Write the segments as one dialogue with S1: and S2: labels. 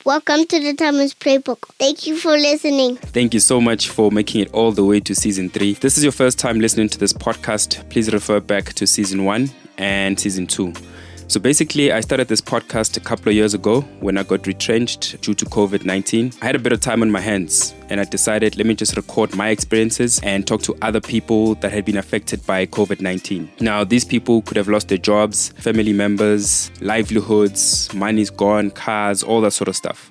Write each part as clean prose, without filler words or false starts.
S1: Welcome to the Thomas Playbook. Thank you for listening.
S2: Thank you so much for making it all the way to season 3. If this is your first time listening to this podcast, please refer back to season 1 and season 2. So basically, I started this podcast a couple of years ago when I got retrenched due to COVID-19. I had a bit of time on my hands and I decided, let me just record my experiences and talk to other people that had been affected by COVID-19. Now, these people could have lost their jobs, family members, livelihoods, money's gone, cars, all that sort of stuff.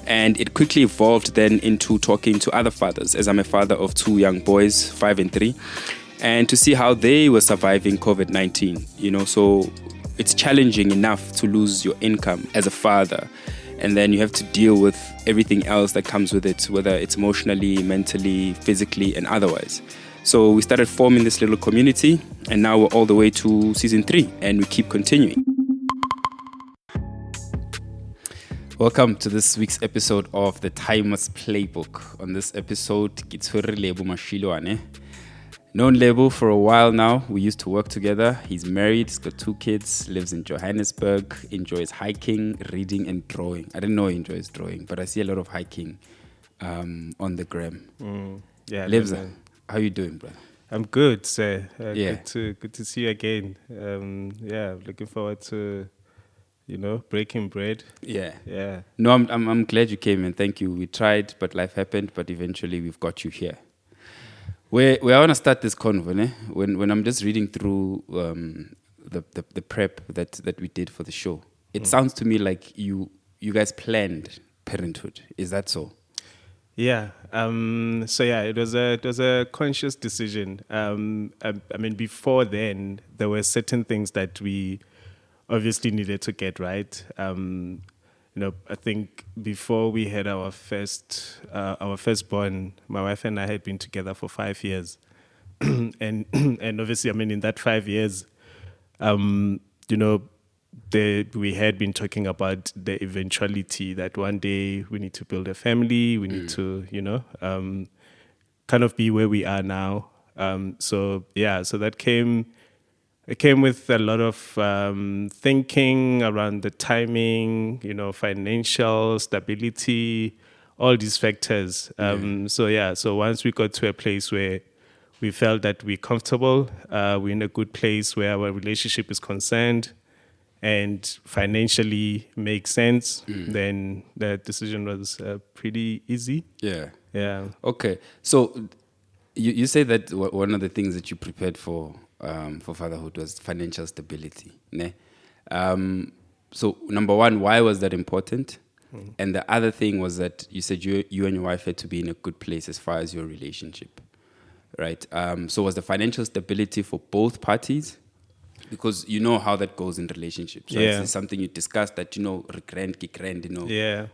S2: And it quickly evolved then into talking to other fathers, as I'm a father of 2 young boys, 5 and 3, and to see how they were surviving COVID-19. So it's challenging enough to lose your income as a father. And then you have to deal with everything else that comes with it, whether it's emotionally, mentally, physically, and otherwise. So we started forming this little community, and now we're all the way to season 3, and we keep continuing. Welcome to this week's episode of the Thomas Playbook. On this episode, it's Lebo Mashiloane. Known Lebo for a while now. We used to work together. He's married, he's got 2 kids, lives in Johannesburg, enjoys hiking, reading, and drawing. I didn't know he enjoys drawing, but I see a lot of hiking on the gram.
S3: Yeah,
S2: Lebza, how you doing, brother?
S3: I'm good, sir.
S2: Yeah.
S3: Good to see you again. Looking forward to, breaking bread.
S2: Yeah. No, I'm glad you came and thank you. We tried, but life happened, but eventually we've got you here. Where I want to start this convo, when I'm just reading through the prep that we did for the show, it sounds to me like you guys planned parenthood. Is that so?
S3: Yeah. It was a conscious decision. Before then, there were certain things that we obviously needed to get right. I think before we had our firstborn, my wife and I had been together for 5 years, and obviously, in that 5 years, we had been talking about the eventuality that one day we need to build a family, we need to, kind of be where we are now. So that came. It came with a lot of thinking around the timing, financial stability, all these factors. So once we got to a place where we felt that we're comfortable, we're in a good place where our relationship is concerned and financially makes sense, then the decision was pretty easy. Yeah.
S2: Okay. So you say that one of the things that you prepared for fatherhood was financial stability. Ne? So number one, why was that important? And the other thing was that you said you and your wife had to be in a good place as far as your relationship, right? So was the financial stability for both parties? Because you know how that goes in relationships, right?
S3: Yeah.
S2: It's something you discussed that, recurrent,
S3: Yeah.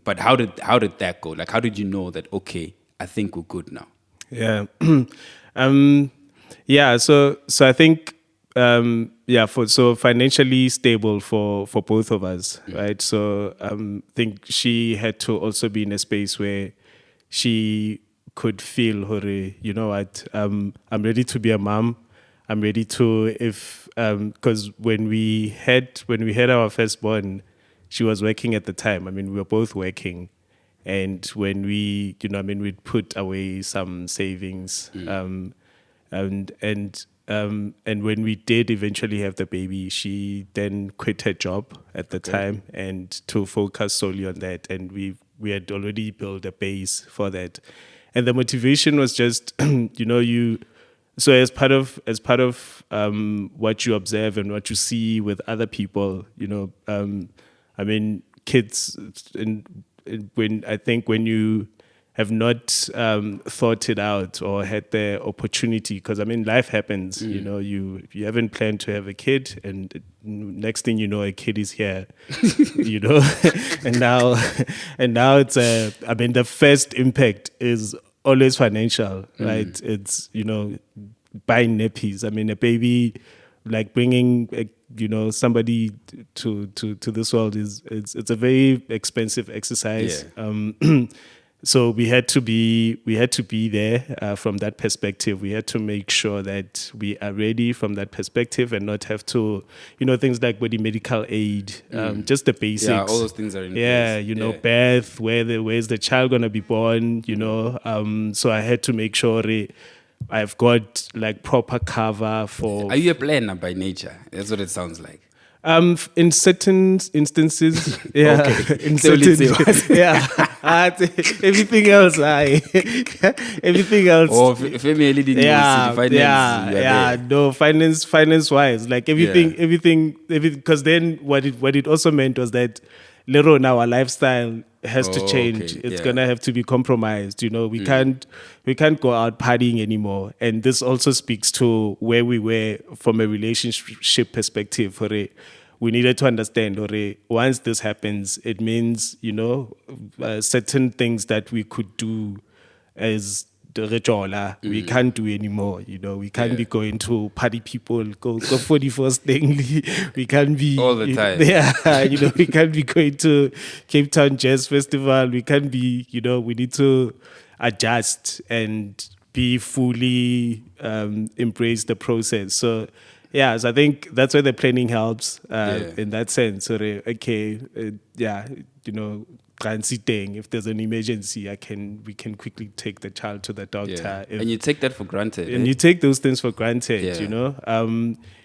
S2: But how did that go? Like, how did you know that, okay, I think we're good now?
S3: Yeah. So I think so financially stable for both of us, right? So I think she had to also be in a space where she could feel, you know what, I'm ready to be a mom. I'm ready to, because when we had our firstborn, she was working at the time. We were both working. And when we, we'd put away some savings, and when we did eventually have the baby, she then quit her job at the time and to focus solely on that. And we had already built a base for that. And the motivation was just, so as part of what you observe and what you see with other people, kids, when you have not thought it out or had the opportunity, because life happens. You haven't planned to have a kid, and next thing you know, a kid is here. and now it's the first impact is always financial, right? It's buying nappies. A baby, like bringing somebody to this world it's a very expensive exercise. so we had to be there from that perspective. We had to make sure that we are ready from that perspective and not have to, things like body medical aid, just the basics.
S2: Yeah, all those things are in
S3: Yeah,
S2: place.
S3: birth, where's the child gonna be born, so I had to make sure I've got like proper cover for.
S2: Are you a planner by nature? That's what it sounds like.
S3: In certain instances, yeah.
S2: Okay.
S3: In
S2: So let's
S3: certain,
S2: say
S3: yeah. Everything else, everything else.
S2: Or family didn't finance.
S3: Yeah. No, finance wise, like everything. Because then what it also meant was that little now our lifestyle has to change.
S2: Okay,
S3: It's gonna have to be compromised. We can't go out partying anymore. And this also speaks to where we were from a relationship perspective. We needed to understand, once this happens, it means certain things that we could do as the rejola, we can't do anymore. We can't be going to party people, go for the first thing. We can't be
S2: all the time.
S3: Yeah, we can't be going to Cape Town Jazz Festival. We can't be, we need to adjust and be fully embrace the process. So yeah, so I think that's where the planning helps in that sense. So transiting, if there's an emergency, we can quickly take the child to the doctor.
S2: And you take that for granted.
S3: And you take those things for granted,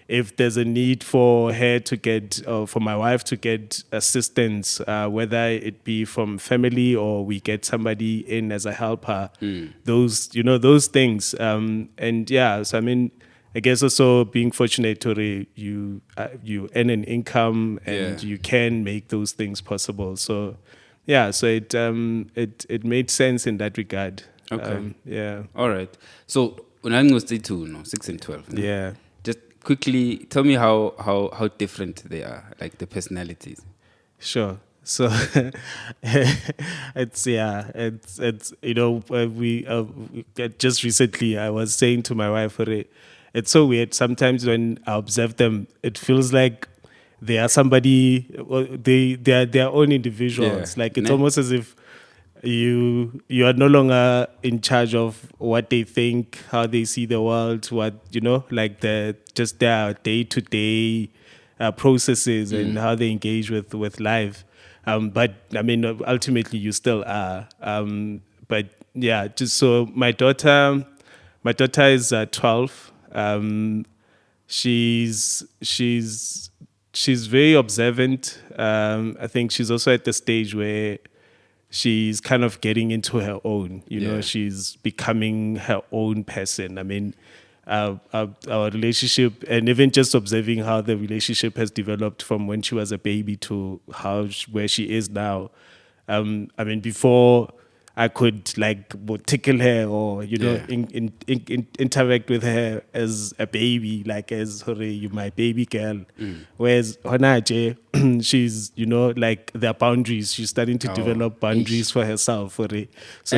S3: if there's a need for her to get, or for my wife to get assistance, whether it be from family or we get somebody in as a helper, those things. So I mean, I guess also being fortunate to you earn an income and you can make those things possible. So so it made sense in that regard.
S2: Okay. All right. So when I'm going to stay 6 and 12.
S3: Yeah.
S2: Just quickly tell me how different they are, like the personalities.
S3: Sure. So it's we just recently I was saying to my wife, it's so weird. Sometimes when I observe them, it feels like they are somebody. They are their own individuals. Like it's almost as if you are no longer in charge of what they think, how they see the world, what like their day to day processes and how they engage with life. But I mean, ultimately, you still are. But yeah, just so my daughter is 12. She's very observant. I think she's also at the stage where she's kind of getting into her own. She's becoming her own person. I mean, our relationship, and even just observing how the relationship has developed from when she was a baby to where she is now. I mean, before I could tickle her or interact with her as a baby, like as you my baby girl. Whereas Honaje, she's there are boundaries. She's starting to develop boundaries for herself. So
S2: and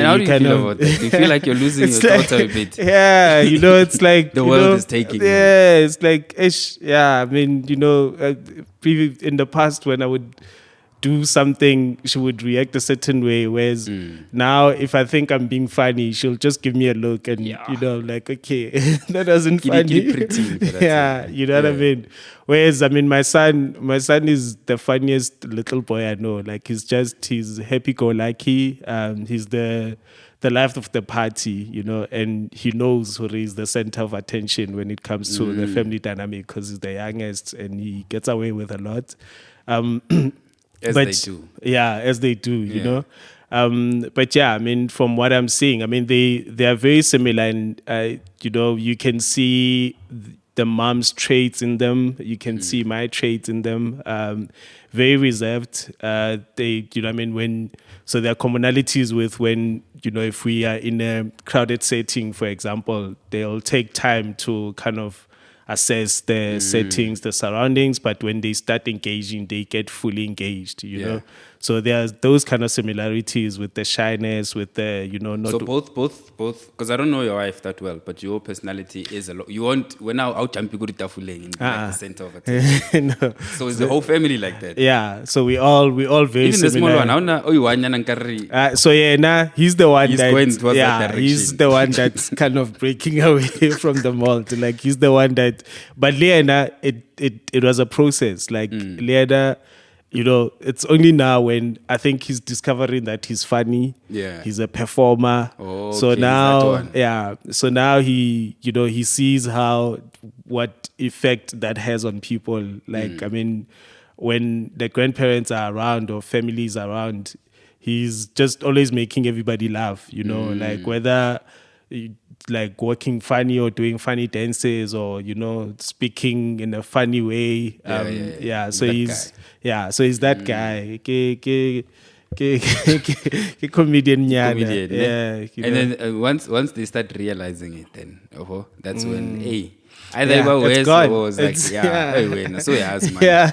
S2: how do you feel about that? Do you feel like you're losing your daughter a bit?
S3: Yeah, it's like
S2: the world is taking.
S3: Yeah, it's like ish. Yeah, I mean, in the past when I would do something, she would react a certain way. Whereas now, if I think I'm being funny, she'll just give me a look and like, okay, that wasn't funny. Yeah, what I mean. Whereas I mean, my son is the funniest little boy I know. Like he's happy-go-lucky. He's the life of the party, and he knows who is the center of attention when it comes to the family dynamic because he's the youngest and he gets away with a lot.
S2: As they do.
S3: Yeah, as they do, But yeah, I mean, from what I'm seeing, I mean, they are very similar and, you can see the mom's traits in them. You can see my traits in them. Very reserved. They, I mean, so there are commonalities with when, if we are in a crowded setting, for example, they'll take time to kind of assess the settings, the surroundings, but when they start engaging, they get fully engaged, know. So there's those kind of similarities with the shyness, with the, not.
S2: So both, because I don't know your wife that well, but your personality is a lot. You want when I'll jump you go to Tafuleng and be like the center of attention.
S3: No.
S2: So is the whole family like that?
S3: Yeah. So we all very
S2: Even the small
S3: similar.
S2: one. I don't know. Oh, you want Nyankari.
S3: So yeah, nah, he's the one
S2: He's
S3: that,
S2: going towards that
S3: yeah,
S2: direction.
S3: he's the one that's kind of breaking away from the mold. Like he's the one that, but Leana, it was a process. Like Leana, it's only now when I think he's discovering that he's funny.
S2: Yeah.
S3: He's a performer.
S2: Oh,
S3: so
S2: okay,
S3: now,
S2: that one.
S3: yeah. So now he sees what effect that has on people. Like, I mean, when the grandparents are around or families are around, he's just always making everybody laugh, like whether like working funny or doing funny dances or, speaking in a funny way.
S2: Yeah.
S3: So
S2: He's that
S3: so he's that guy. Comedian.
S2: Comedian,
S3: Yeah.
S2: ne? And then once they start realizing it, then that's when either
S3: Yeah,
S2: West
S3: it's gone.
S2: or was like so yeah, man.
S3: Yeah.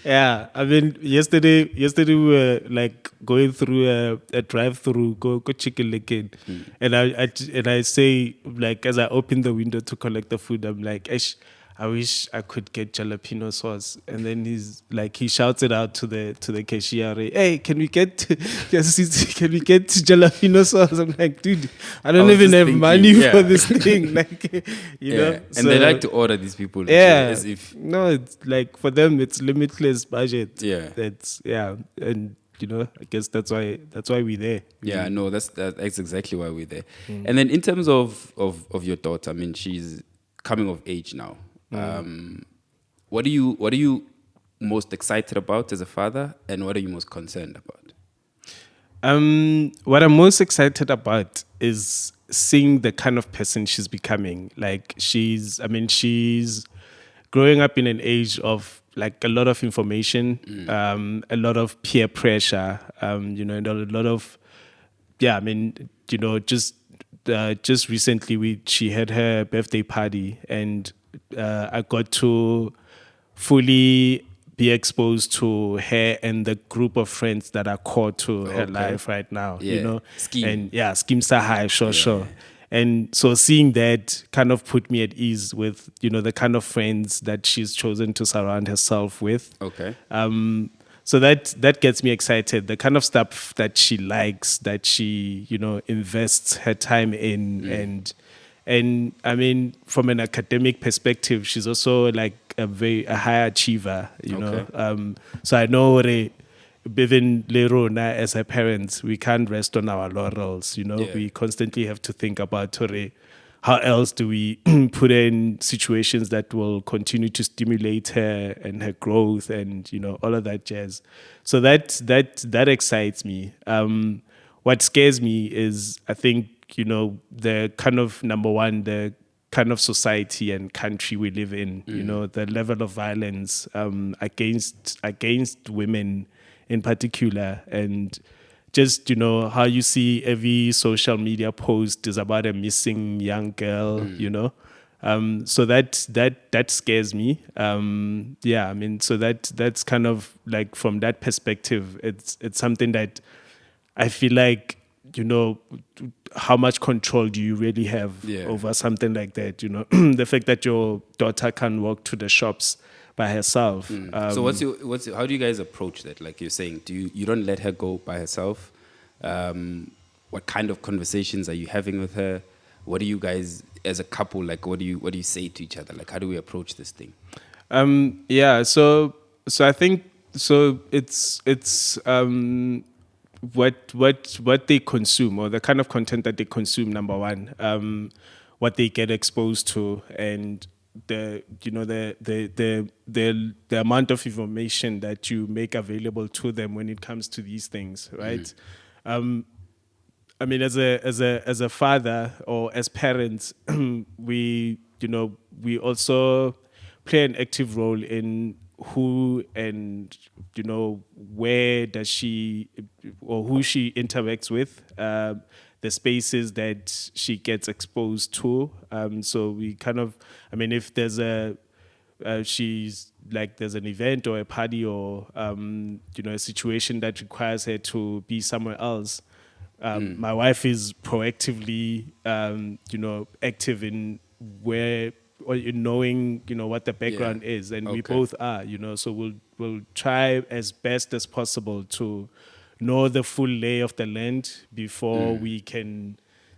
S3: Yeah. I mean, yesterday we were like going through a drive-through, go Chicken Licken, and I say, like, as I open the window to collect the food, I'm like, I wish I could get jalapeno sauce. And then he shouts it out to the cashier, hey, can we get jalapeno sauce? I'm like, dude, I don't even have money for this thing. Like,
S2: And
S3: so,
S2: they like to order these people.
S3: yeah.
S2: As if
S3: No, it's like for them it's limitless budget.
S2: Yeah.
S3: And I guess that's why we're there.
S2: yeah, no, that's exactly why we're there. And then in terms of your daughter, I mean, she's coming of age now. What are you most excited about as a father, and what are you most concerned about?
S3: What I'm most excited about is seeing the kind of person she's becoming. Like she's growing up in an age of like a lot of information, a lot of peer pressure, and a lot of, just recently she had her birthday party, and I got to fully be exposed to her and the group of friends that are core to her life right now.
S2: Yeah. Scheme.
S3: And yeah, Scheme Sahai, sure. And so seeing that kind of put me at ease with, the kind of friends that she's chosen to surround herself with.
S2: Okay.
S3: So that gets me excited. The kind of stuff that she likes, that she, invests her time in. And I mean, from an academic perspective, she's also like a high achiever, know. So I know even Lerona as her parents, we can't rest on our laurels,
S2: Yeah.
S3: We constantly have to think about how else do we put her in situations that will continue to stimulate her and her growth and, all of that jazz. So that excites me. What scares me is, I think, the kind of, number one, the kind of society and country we live in, the level of violence against women in particular, and just how you see every social media post is about a missing young girl, so that scares me. So that's kind of like, from that perspective, it's something that I feel like, how much control do you really have over something like that? The fact that your daughter can walk to the shops by herself.
S2: So how do you guys approach that? Like you're saying, you don't let her go by herself? What kind of conversations are you having with her? What do you guys as a couple, like, what do you say to each other? Like, how do we approach this thing?
S3: So I think, so it's what they consume, or the kind of content that they consume, number one, what they get exposed to, and the amount of information that you make available to them when it comes to these things, right? I mean, as a father, or as parents, we also play an active role in who and where does she, or who she interacts with, the spaces that she gets exposed to. So we kind of, I mean, if there's a she's like there's an event or a party or a situation that requires her to be somewhere else. My wife is proactively active in where or in knowing what the background is, and we
S2: Okay.
S3: both are, so we'll try as best as possible to know the full lay of the land before we can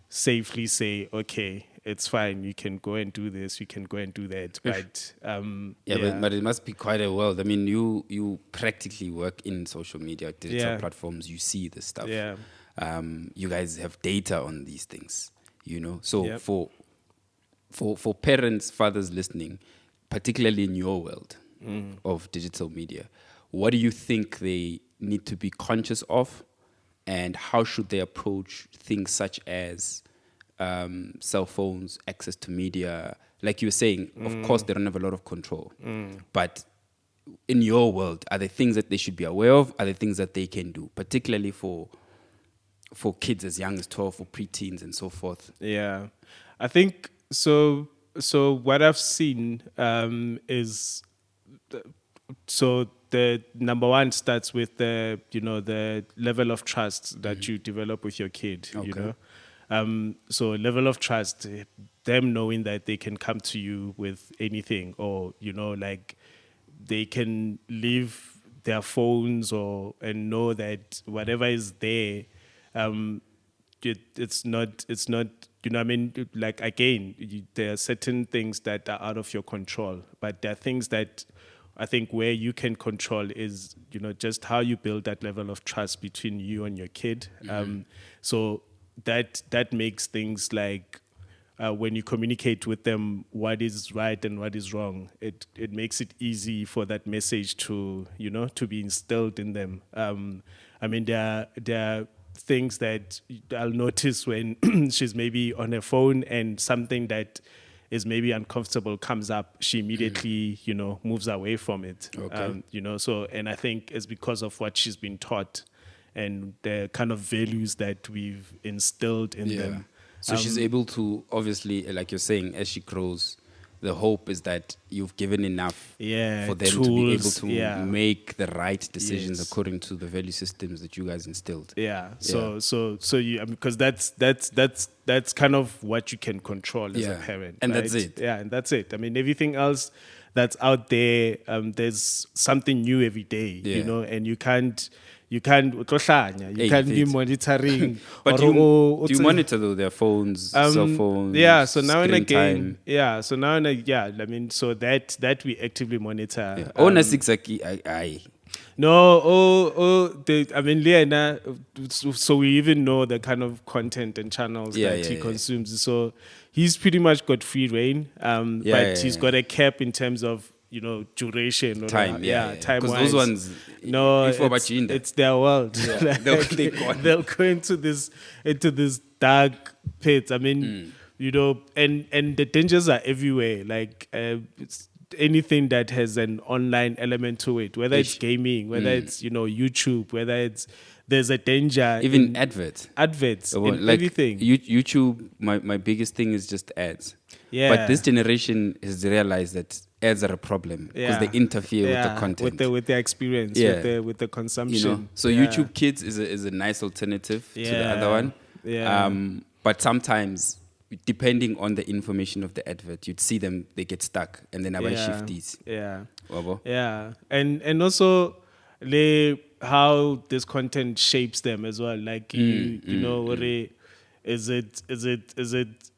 S3: safely say, okay, it's fine, you can go and do this, you can go and do that. But
S2: But it must be quite a world. I mean, you practically work in social media, digital
S3: Yeah.
S2: platforms. You see this stuff.
S3: Yeah.
S2: You guys have data on these things, So
S3: Yep.
S2: for parents, fathers listening, particularly in your world of digital media, what do you think they need to be conscious of, and how should they approach things such as cell phones, access to media? Like you were saying, of course, they don't have a lot of control. But in your world, are there things that they should be aware of? Are there things that they can do, particularly for kids as young as 12, for preteens and so forth?
S3: Yeah, I think so. So what I've seen is so the number one starts with the level of trust that you develop with your kid.
S2: Okay.
S3: So level of trust, them knowing that they can come to you with anything, or like they can leave their phones and know that whatever is there, it's not I mean, like, again, there are certain things that are out of your control, but there are things that I think where you can control is just how you build that level of trust between you and your kid. So that makes things like when you communicate with them what is right and what is wrong, it makes it easy for that message to to be instilled in them. I mean, there are things that I'll notice when she's maybe on her phone and something that is maybe uncomfortable comes up, she immediately moves away from it.
S2: Okay.
S3: So, and I think it's because of what she's been taught and the kind of values that we've instilled in them.
S2: So she's able to, obviously, like you're saying, as she grows, the hope is that you've given enough
S3: Yeah,
S2: for them to be able
S3: tools,
S2: to
S3: yeah.
S2: make the right decisions
S3: Yes.
S2: according to the value systems that you guys instilled.
S3: Yeah. So you, because that's kind of what you can control as a
S2: Yeah.
S3: parent,
S2: And
S3: right?
S2: that's it.
S3: Yeah, and that's it. I mean, everything else that's out there, there's something new every day,
S2: Yeah.
S3: and you can't utohlanya, you
S2: Hey,
S3: can't be
S2: fit.
S3: monitoring.
S2: But do you monitor though their phones, cell phones?
S3: Yeah, so now and
S2: screen
S3: again,
S2: time?
S3: yeah, so now and again, I mean, so that we actively monitor.
S2: Yeah. Ona six I.
S3: No, I mean, Liana, so we even know the kind of content and channels that he consumes. So he's pretty much got free reign, but he's got a cap in terms of duration or
S2: Time,
S3: time.
S2: Because those ones,
S3: no,
S2: if
S3: it's their world.
S2: Yeah,
S3: They'll go into this dark pit. I mean, and the dangers are everywhere. Like anything that has an online element to it, whether it's gaming, whether it's YouTube, whether there's a danger
S2: even
S3: in
S2: adverts.
S3: in
S2: Like
S3: everything.
S2: YouTube, my biggest thing is just ads.
S3: Yeah.
S2: But this generation has realized that ads are a problem because they interfere with the content.
S3: with the experience, with the consumption.
S2: So YouTube Kids is a nice alternative to the other one.
S3: Yeah.
S2: But sometimes, depending on the information of the advert, you'd see them, they get stuck, and then I shift these.
S3: Yeah.
S2: Wabo?
S3: Yeah. And also how this content shapes them as well. Like is it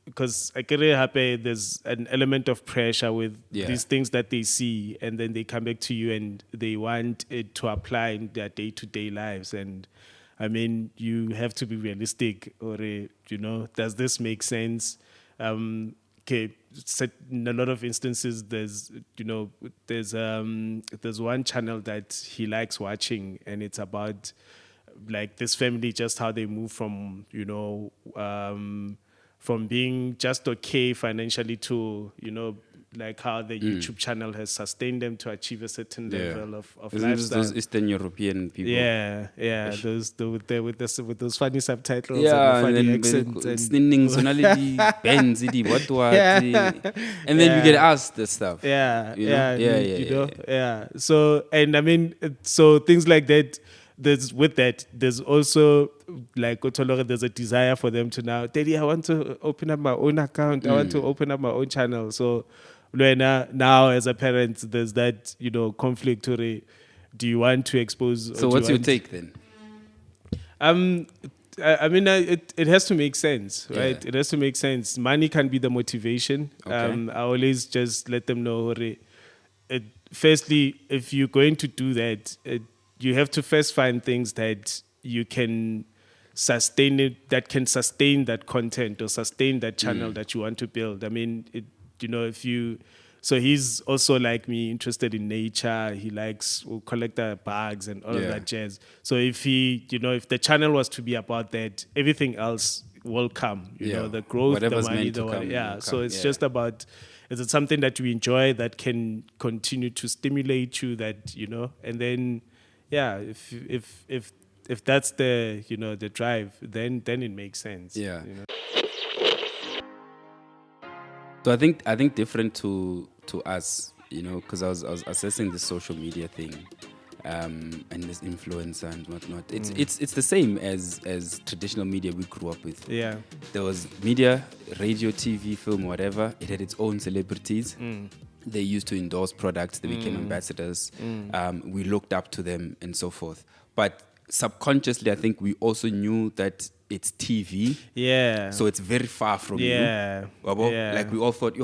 S3: because I can happy there's an element of pressure with these things that they see, and then they come back to you and they want it to apply in their day-to-day lives. And I mean, you have to be realistic, or does this make sense? Okay, in a lot of instances, there's one channel that he likes watching, and it's about like this family, just how they move from from being just okay financially to like how the YouTube channel has sustained them to achieve a certain level of
S2: Isn't this
S3: lifestyle.
S2: those Eastern European people?
S3: Yeah, those with those funny subtitles and
S2: Yeah,
S3: the funny
S2: and then
S3: accent and
S2: sninning sonality, Benz, what, and then you get
S3: Yeah.
S2: asked the stuff.
S3: Yeah,
S2: you know,
S3: you know, yeah. So, and I mean, so things like that. There's also like Otolore, there's a desire for them to now, Daddy, I want to open up my own account. I want to open up my own channel. So, now as a parent, there's that, you know, conflict. Do you want to expose?
S2: So what's your take then?
S3: Um, I mean, it has to make sense, right?
S2: Yeah.
S3: It has to make sense. Money can be the motivation.
S2: Okay.
S3: I always just let them know. Firstly, if you're going to do that, you have to first find things that you can sustain it, that can sustain that content or sustain that channel that you want to build. I mean, so he's also like me, interested in nature. He likes collector bags and all of that jazz. So if if the channel was to be about that, everything else will come. You know, the growth,
S2: Whatever's
S3: the money,
S2: meant to come will
S3: So
S2: come.
S3: it's just about, is it something that you enjoy that can continue to stimulate you? That and then if that's the the drive, then it makes sense.
S2: Yeah. So I think different to us, because I was assessing the social media thing, and this influencer and whatnot. It's the same as traditional media we grew up with.
S3: Yeah.
S2: There was media, radio, TV, film, whatever. It had its own celebrities. They used to endorse products. They became ambassadors. We looked up to them and so forth. But subconsciously, I think we also knew that it's TV.
S3: Yeah.
S2: So it's very far from
S3: Yeah.
S2: you. Wabo?
S3: Yeah.
S2: Like we all thought,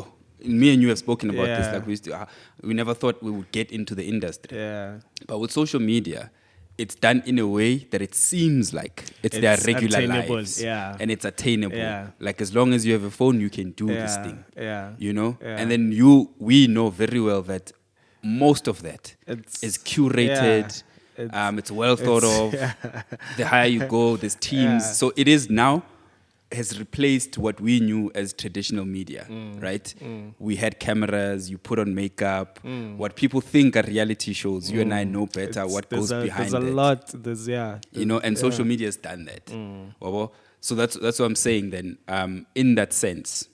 S2: me and you have spoken about this.
S3: Yeah.
S2: Like we never thought we would get into the industry.
S3: Yeah.
S2: But with social media, it's done in a way that it seems like it's their regular
S3: attainable,
S2: lives.
S3: yeah.
S2: And it's attainable.
S3: Yeah.
S2: Like as long as you have a phone, you can do this thing.
S3: Yeah.
S2: Yeah.
S3: Yeah.
S2: And then we know very well that most of that is curated. It's well thought of. The higher you go, there's teams.
S3: Yeah.
S2: So it is now has replaced what we knew as traditional media, right? We had cameras, you put on makeup. What people think are reality shows, you and I know better what goes behind it.
S3: There's a lot.
S2: And social media has done that. Wabo? So that's what I'm saying then. In that sense,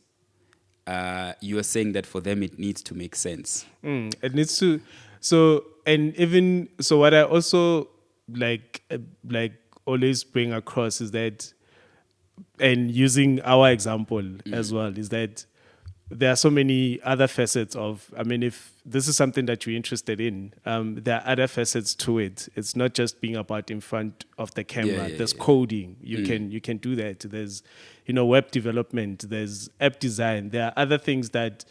S2: you are saying that for them it needs to make sense.
S3: It needs to. So what I also like always bring across is that, and using our example as well, is that there are so many other facets of, I mean, if this is something that you're interested in, there are other facets to it. It's not just being about in front of the camera. There's coding. You can do that. There's, web development. There's app design. There are other things that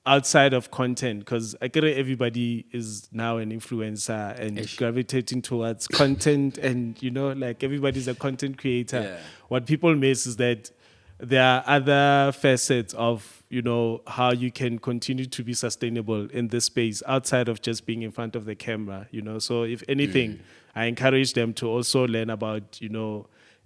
S3: outside of content, because I get everybody is now an influencer and gravitating towards content, and like everybody's a content creator.
S2: Yeah.
S3: What people miss is that there are other facets of how you can continue to be sustainable in this space outside of just being in front of the camera. So if anything, I encourage them to also learn about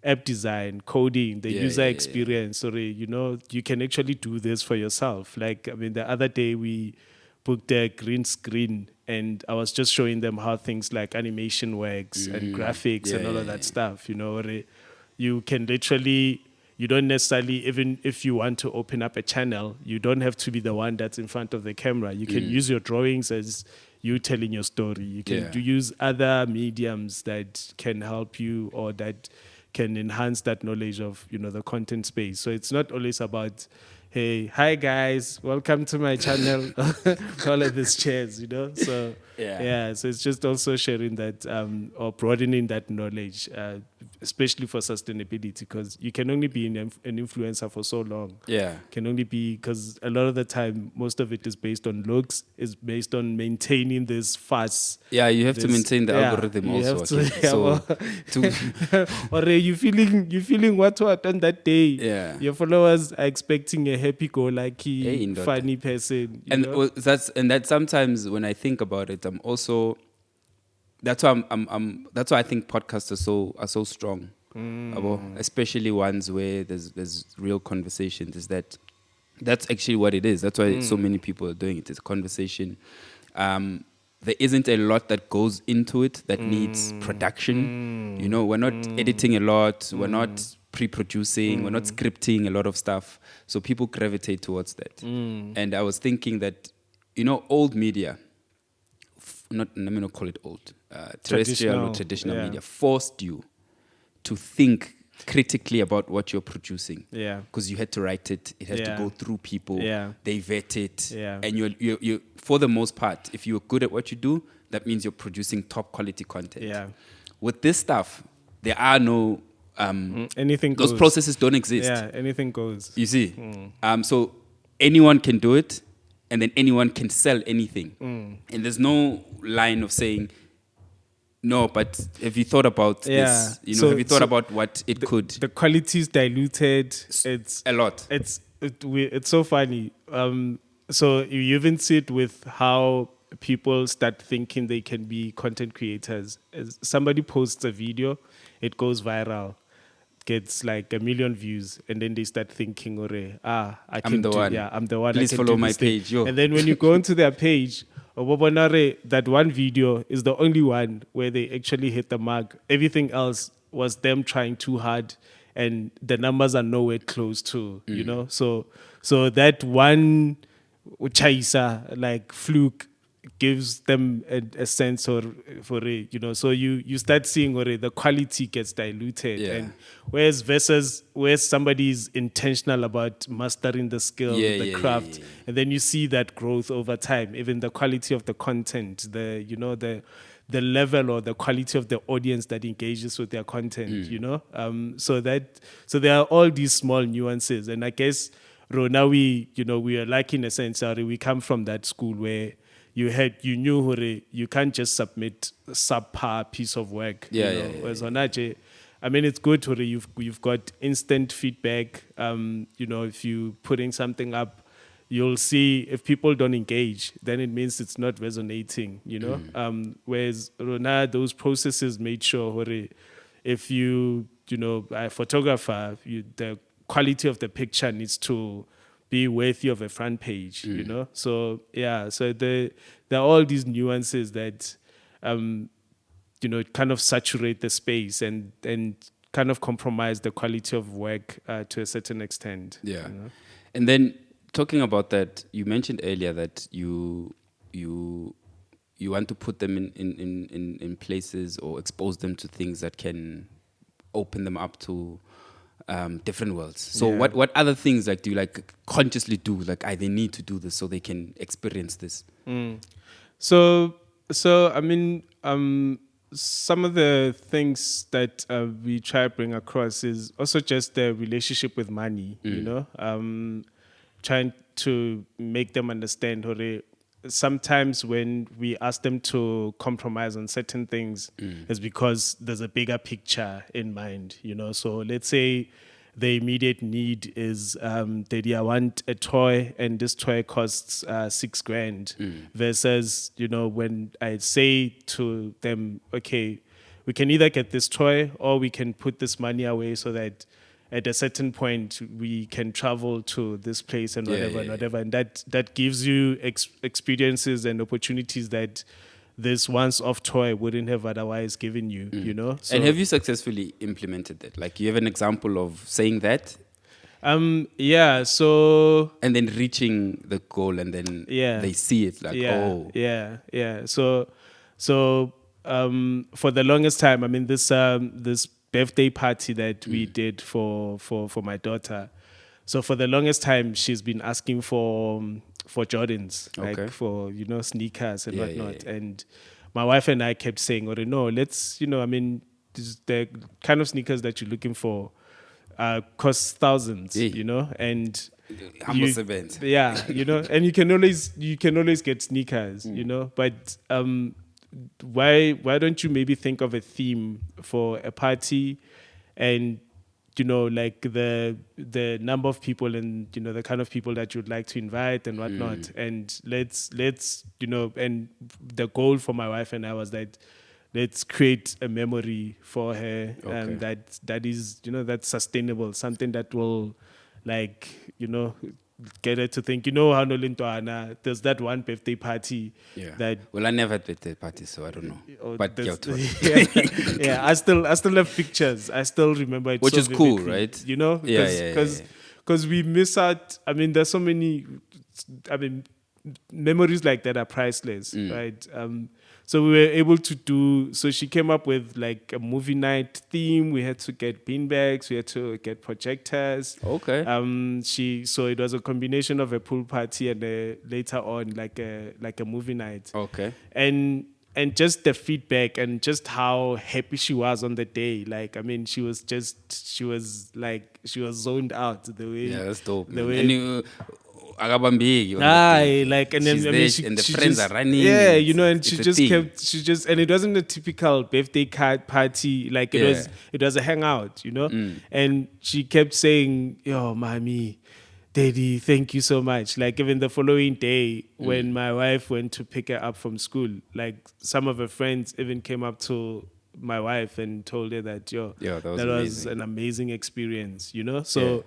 S3: app design, coding, the user experience. You can actually do this for yourself. Like, I mean, the other day we booked a green screen and I was just showing them how things like animation works and graphics and all of that stuff. You can literally, you don't necessarily, even if you want to open up a channel, you don't have to be the one that's in front of the camera. You can use your drawings as you telling your story. You can use other mediums that can help you or that can enhance that knowledge of the content space. So it's not always about, hey, hi guys, welcome to my channel, all of these chairs, so so it's just also sharing that or broadening that knowledge, especially for sustainability, because you can only be an influencer for so long. Can only be, because a lot of the time most of it is based on looks, is based on maintaining this fast.
S2: You have to maintain the algorithm also.
S3: Or you feeling what on that day. Your followers are expecting a happy-go-lucky, funny person.
S2: That's sometimes when I think about it, I'm also. That's why that's why I think podcasts are so strong, especially ones where there's real conversations. Is that That's actually what it is. That's why so many people are doing it. It's a conversation. There isn't a lot that goes into it that needs production. You know, we're not editing a lot. We're not pre-producing. We're not scripting a lot of stuff. So people gravitate towards that. And I was thinking that, you know, old media, let me not call it old, terrestrial or traditional media, forced you to think critically about what you're producing.
S3: Yeah.
S2: Because you had to write it. It has to go through people.
S3: Yeah.
S2: They vet it.
S3: Yeah.
S2: And you for the most part, if you're good at what you do, that means you're producing top quality content.
S3: Yeah.
S2: With this stuff, there are no
S3: anything
S2: those
S3: goes.
S2: processes don't exist.
S3: Yeah, anything goes.
S2: You see? So anyone can do it, and then anyone can sell anything. And there's no line of saying, no, but have you thought about this? You know, have you thought about what it could?
S3: The quality is diluted. It's
S2: a lot.
S3: It's so funny. So you even see it with how people start thinking they can be content creators. As somebody posts a video, it goes viral, gets like 1 million views, and then they start thinking, I'm the one. Yeah, I'm the one.
S2: Please follow my page. Yo.
S3: And then when you go into their page, that one video is the only one where they actually hit the mark. Everything else was them trying too hard, and the numbers are nowhere close to, you know. So that one chaisa, like fluke, gives them a sense for it, you know. So you start seeing the quality gets diluted, and whereas somebody is intentional about mastering the skill, the craft, and then you see that growth over time, even the quality of the content, the level or the quality of the audience that engages with their content, you know. So there are all these small nuances, and I guess now we are like, in a sense, we come from that school where you knew you can't just submit a subpar piece of work. Whereas on Aje, I mean, it's good you've got instant feedback. You know, if you putting something up, you'll see if people don't engage, then it means it's not resonating, you know. Whereas Rona, those processes made sure if a photographer, the quality of the picture needs to be worthy of a front page, you know. So there are all these nuances that kind of saturate the space and kind of compromise the quality of work to a certain extent.
S2: Yeah.
S3: You know?
S2: And then talking about that, you mentioned earlier that you want to put them in places or expose them to things that can open them up to different worlds. So what other things do you consciously do? They need to do this so they can experience this.
S3: So I mean, some of the things that we try to bring across is also just the relationship with money. You know, trying to make them understand sometimes when we ask them to compromise on certain things, it's because there's a bigger picture in mind, you know. So let's say the immediate need is that I want a toy, and this toy costs $6,000 versus, you know, when I say to them, okay, we can either get this toy or we can put this money away so that at a certain point we can travel to this place and whatever. And that gives you experiences and opportunities that this once-off toy wouldn't have otherwise given you, you know? So,
S2: and have you successfully implemented that? You have an example of saying that?
S3: So...
S2: And then reaching the goal, and then they see it
S3: So for the longest time, I mean, this birthday party that we did for my daughter. So for the longest time, she's been asking for Jordans, for, you know, sneakers and whatnot. And my wife and I kept saying, no, let's, you know, I mean, the kind of sneakers that you're looking for cost thousands, you know, and
S2: humble event.
S3: Yeah, you know, and you can always get sneakers, you know, but why don't you maybe think of a theme for a party, and, you know, like the number of people and, you know, the kind of people that you'd like to invite and whatnot. And let's, you know, and the goal for my wife and I was that let's create a memory for her that is, you know, that's sustainable, something that will, like, you know, get her to think, you know, how Nolintwana, there's that one birthday party that.
S2: Well, I never had birthday parties, so I don't know.
S3: Oh,
S2: But
S3: yeah, I still have pictures. I still remember it,
S2: which
S3: so
S2: is cool,
S3: vividly,
S2: right?
S3: You know, because we miss out. I mean, there's so many. I mean, memories like that are priceless, right? So we were able to do. So she came up with like a movie night theme. We had to get beanbags. We had to get projectors.
S2: Okay.
S3: So it was a combination of a pool party and later on like a movie night.
S2: Okay.
S3: And just the feedback and just how happy she was on the day. Like, I mean, she was zoned out the way.
S2: Yeah, that's dope.
S3: The
S2: Man.
S3: way.
S2: And you, Agabambigi on the day.
S3: Like, and then
S2: she's
S3: I
S2: there,
S3: mean, she,
S2: and the
S3: she
S2: friends
S3: just,
S2: are running.
S3: Yeah, you know, and she just
S2: thing.
S3: and it wasn't a typical birthday card party. Like it was a hangout, you know. And she kept saying, "Yo, mommy, daddy, thank you so much." Like even the following day, when my wife went to pick her up from school, like some of her friends even came up to my wife and told her that
S2: that
S3: was
S2: amazing.
S3: an amazing experience, you know. So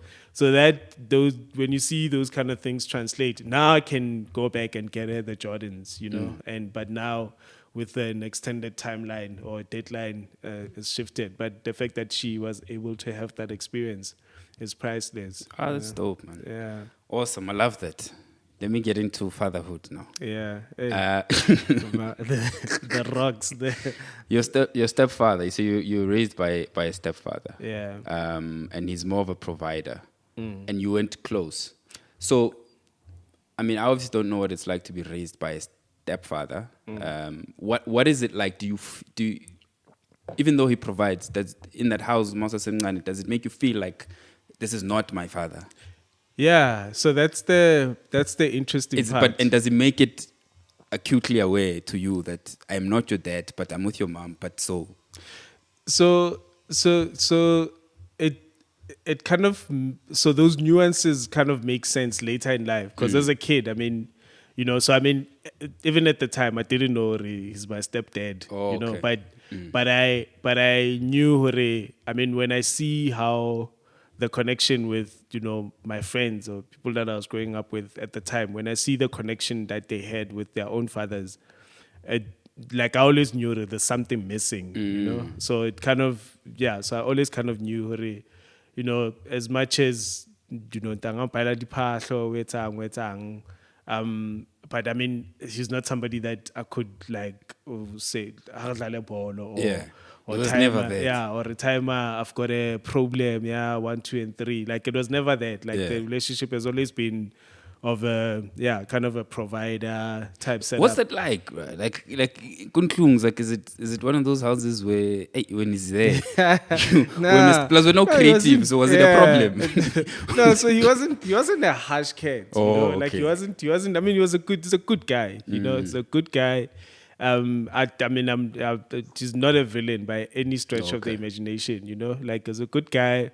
S3: that those when you see those kind of things translate, now I can go back and get her the Jordans, you know. But now with an extended timeline or deadline is shifted, but the fact that she was able to have that experience is priceless.
S2: Oh, that's dope, man.
S3: Yeah.
S2: Awesome. I love that. Let me get into fatherhood now.
S3: Yeah. Hey. The rocks there.
S2: Your stepfather. So you were raised by a stepfather.
S3: Yeah.
S2: And he's more of a provider. And you went close. So, I mean, I obviously don't know what it's like to be raised by a stepfather. What is it like? Do you even though he provides, does in that house, does it make you feel like this is not my father?
S3: Yeah, so that's the interesting part.
S2: And does it make it acutely aware to you that I'm not your dad, but I'm with your mom, but so
S3: it kind of, so those nuances kind of make sense later in life, because as a kid, I mean, you know, so I mean, even at the time I didn't know he's my stepdad,
S2: Oh,
S3: you know,
S2: okay.
S3: but I knew, I mean, when I see how the connection with, you know, my friends or people that I was growing up with at the time, when I see the connection that they had with their own fathers, like I always knew that there's something missing, you know. So it kind of, so I always kind of knew, you know, as much as, you know, but I mean, he's not somebody that I could like say or
S2: it was never that.
S3: Yeah, or a timer, I've got a problem, 1, 2, and 3. Like it was never that. Like the relationship has always been of a kind of a provider type setup.
S2: What's that like, bro? Like Kunklungs, like is it one of those houses where when he's there plus we're not creative, so was it a problem?
S3: No, so he wasn't a harsh cat, you know?
S2: Okay.
S3: Like he wasn't, I mean, he's a good guy, you know. He's a good guy. I mean, he's not a villain by any stretch of the imagination, you know. Like he's a good guy.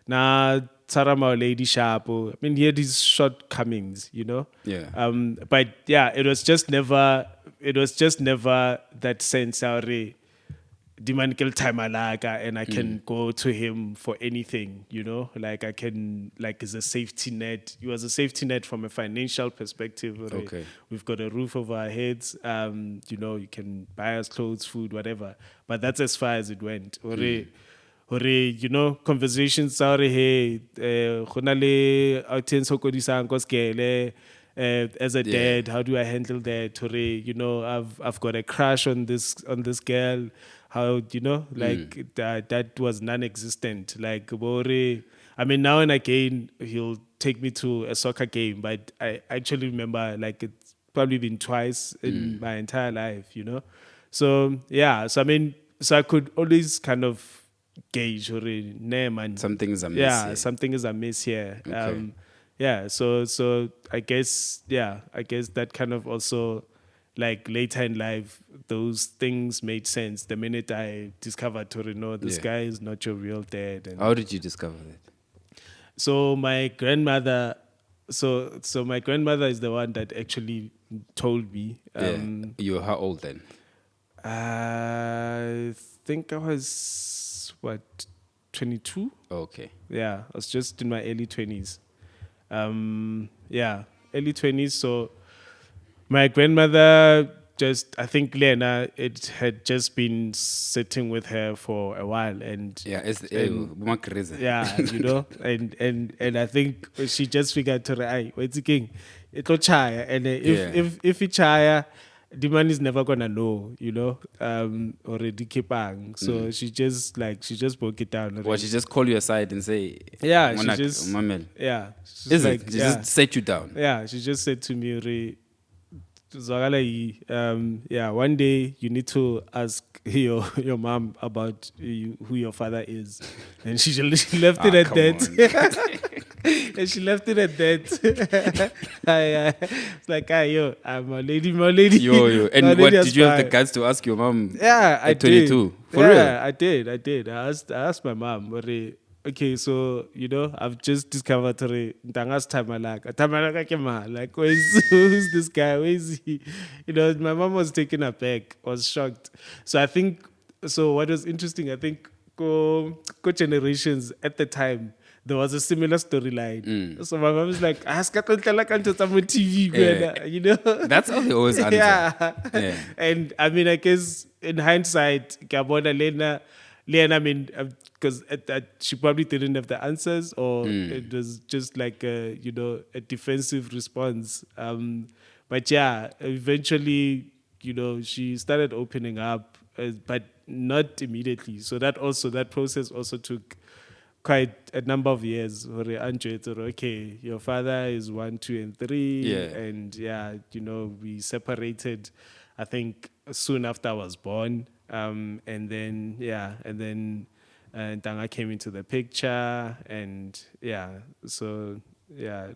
S3: Tsarama lady sharp. I mean, he had his shortcomings, you know.
S2: Yeah.
S3: But yeah, it was just never that sense time and I can go to him for anything, you know. Like I can, like, as a safety net. He was a safety net from a financial perspective.
S2: Okay.
S3: We've got a roof over our heads. You know, you can buy us clothes, food, whatever. But that's as far as it went. You know, conversations are hey, as a dad, how do I handle that? You know, I've got a crush on this girl. How, you know, like that was non-existent. Like I mean, now and again he'll take me to a soccer game, but I actually remember like it's probably been twice in my entire life, you know. So yeah, so I mean, so I could always kind of gauge man,
S2: Something's amiss.
S3: Yeah,
S2: here.
S3: something is amiss here.
S2: Okay.
S3: So I guess that kind of also, like later in life, those things made sense the minute I discovered no, this guy is not your real dad. And
S2: how did you discover that?
S3: so my grandmother my grandmother is the one that actually told me.
S2: You were how old then?
S3: I think I was 22.
S2: Okay.
S3: Yeah, I was just in my early 20s. early 20s. So my grandmother I think Lena, it had just been sitting with her for a while, and
S2: Yeah, it's
S3: yeah, and I think she just figured to ay, what's the king? It'll chaya, and if it chaya, the man is never gonna know, already kipang. So she just broke it down.
S2: Well, she just call you aside and say,
S3: Yeah, she
S2: "Monak,
S3: just
S2: mamel."
S3: she's
S2: Is
S3: like
S2: it? She just set you down.
S3: yeah, she just said to me, Zwakala one day you need to ask your mom about who your father is, and she left it at
S2: Come
S3: that. And she left it at that. It's like, I'm a lady, my lady.
S2: Yo. And
S3: My
S2: what
S3: lady
S2: did you have the
S3: aspire.
S2: guts to ask your mom?
S3: Yeah, I
S2: at 22?
S3: did.
S2: For
S3: Yeah,
S2: real?
S3: I did. I asked my mom, okay, so I've just discovered Ntanga's Tamalaka. Tamalaka Kema. Like, who's this guy? Where is he? My mom was taken aback, was shocked. So I think what was interesting, I think co generations at the time, there was a similar storyline. So my mom was like, ask TV,
S2: That's how they always answer.
S3: Yeah. And I mean, I guess in hindsight, Lena, I mean, because she probably didn't have the answers, or it was just like a defensive response. But yeah, eventually, she started opening up, but not immediately. So that process also took quite a number of years. Okay, your father is 1, 2, and 3,
S2: Yeah.
S3: and we separated. I think soon after I was born, and then Tanga came into the picture, and it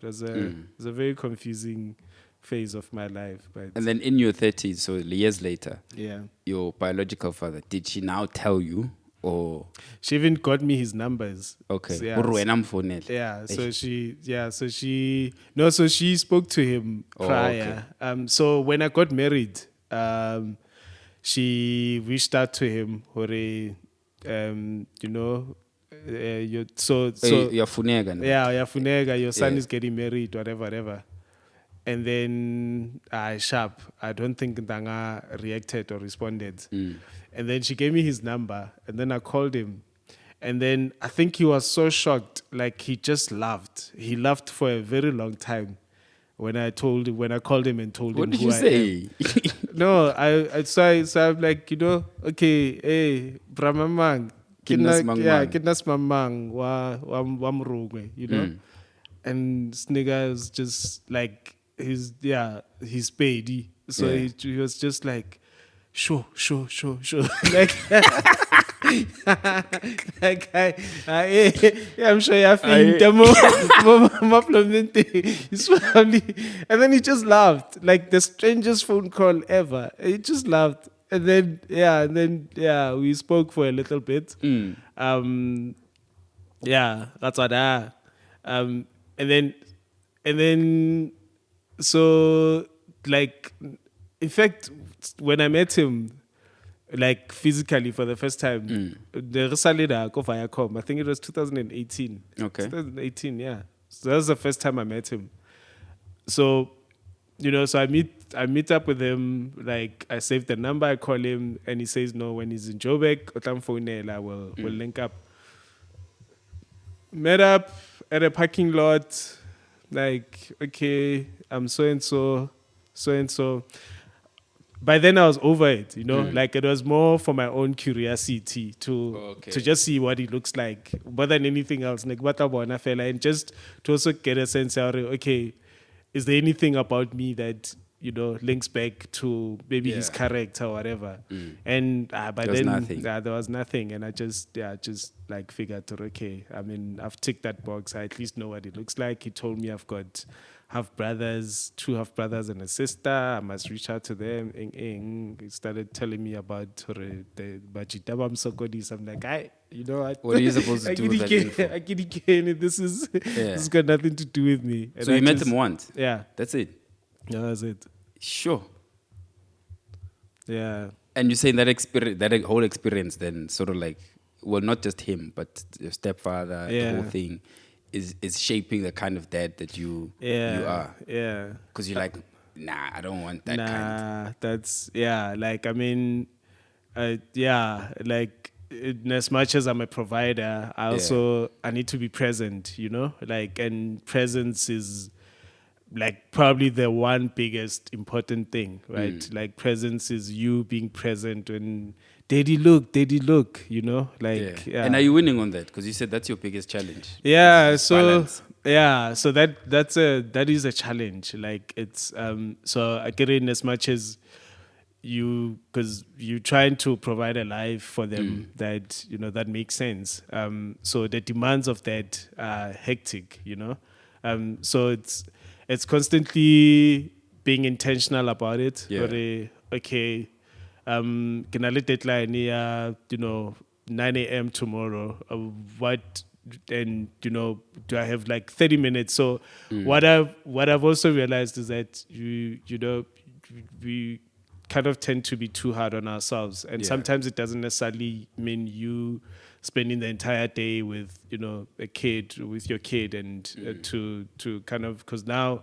S3: was a very confusing phase of my life. But
S2: And then in your 30s, so years later,
S3: yeah,
S2: your biological father, did she now tell you? Or
S3: she even got me his numbers.
S2: okay,
S3: So, so she spoke to him prior.
S2: okay.
S3: So when I got married, she reached out to him.
S2: You're funega now.
S3: Yeah, Funega, your son
S2: Yeah.
S3: is getting married, whatever. And then sharp. I don't think Ndanga reacted or responded. And then she gave me his number, and then I called him. And then I think he was so shocked, like he just laughed. He laughed for a very long time when I called him and told
S2: What
S3: him
S2: did
S3: who
S2: you
S3: I am.
S2: say?
S3: No, so I'm like, okay, hey, Bramamang,
S2: Kidnas Mangmang.
S3: kidnas mamang wa mrugwe, and Snigga is just like he's paid. So
S2: Yeah.
S3: he was just like, sure. Like, like I'm sure you're feeling his family. And then he just laughed, like the strangest phone call ever. He just laughed. And then we spoke for a little bit. That's what and then so like in fact when I met him like physically for the first time, the Risalida ko Viacom, I think it was 2018.
S2: Okay.
S3: 2018, yeah. So that was the first time I met him. So so I meet up with him, like I save the number, I call him, and he says no, when he's in Joburg, we'll link up. Met up at a parking lot, like, okay, I'm so and so. By then I was over it, like it was more for my own curiosity to just see what he looks like, more than anything else. Like, what about fella, and just to also get a sense of, okay, is there anything about me that links back to maybe his character or whatever? And by
S2: There was
S3: then
S2: nothing.
S3: there was nothing, and I just like figured, okay, I mean, I've ticked that box. I at least know what it looks like. He told me I've got two half brothers and a sister. I must reach out to them. He started telling me about the Bajitabam Sokodis. I'm like, you know
S2: What are you supposed to do with that info?
S3: This has got nothing to do with me. And
S2: So you met him once?
S3: Yeah.
S2: That's it?
S3: Yeah, that's it.
S2: Sure.
S3: Yeah.
S2: And you're saying that whole experience then sort of like, well, not just him, but your stepfather, the whole thing, is shaping the kind of dad that you are.
S3: Yeah.
S2: Because you're like, nah, I don't want that kind.
S3: Nah, that's yeah. Like I mean, yeah. Like as much as I'm a provider, I need to be present. You know, like and presence is like probably the one biggest important thing, right? Like presence is you being present when daddy look, you know, like yeah.
S2: And are you winning on that? Because you said that's your biggest challenge.
S3: Yeah,
S2: Is
S3: so
S2: balance.
S3: yeah, so that is a challenge. Like it's so I get in as much as because you're trying to provide a life for them that you know that makes sense. So the demands of that are hectic, you know. So it's constantly being intentional about it.
S2: Yeah.
S3: Okay, can I let deadline you know 9 a.m. tomorrow? What and you know do I have like 30 minutes? So what I've also realized is that you know we kind of tend to be too hard on ourselves, and sometimes it doesn't necessarily mean you spending the entire day with you know with your kid and to kind of because now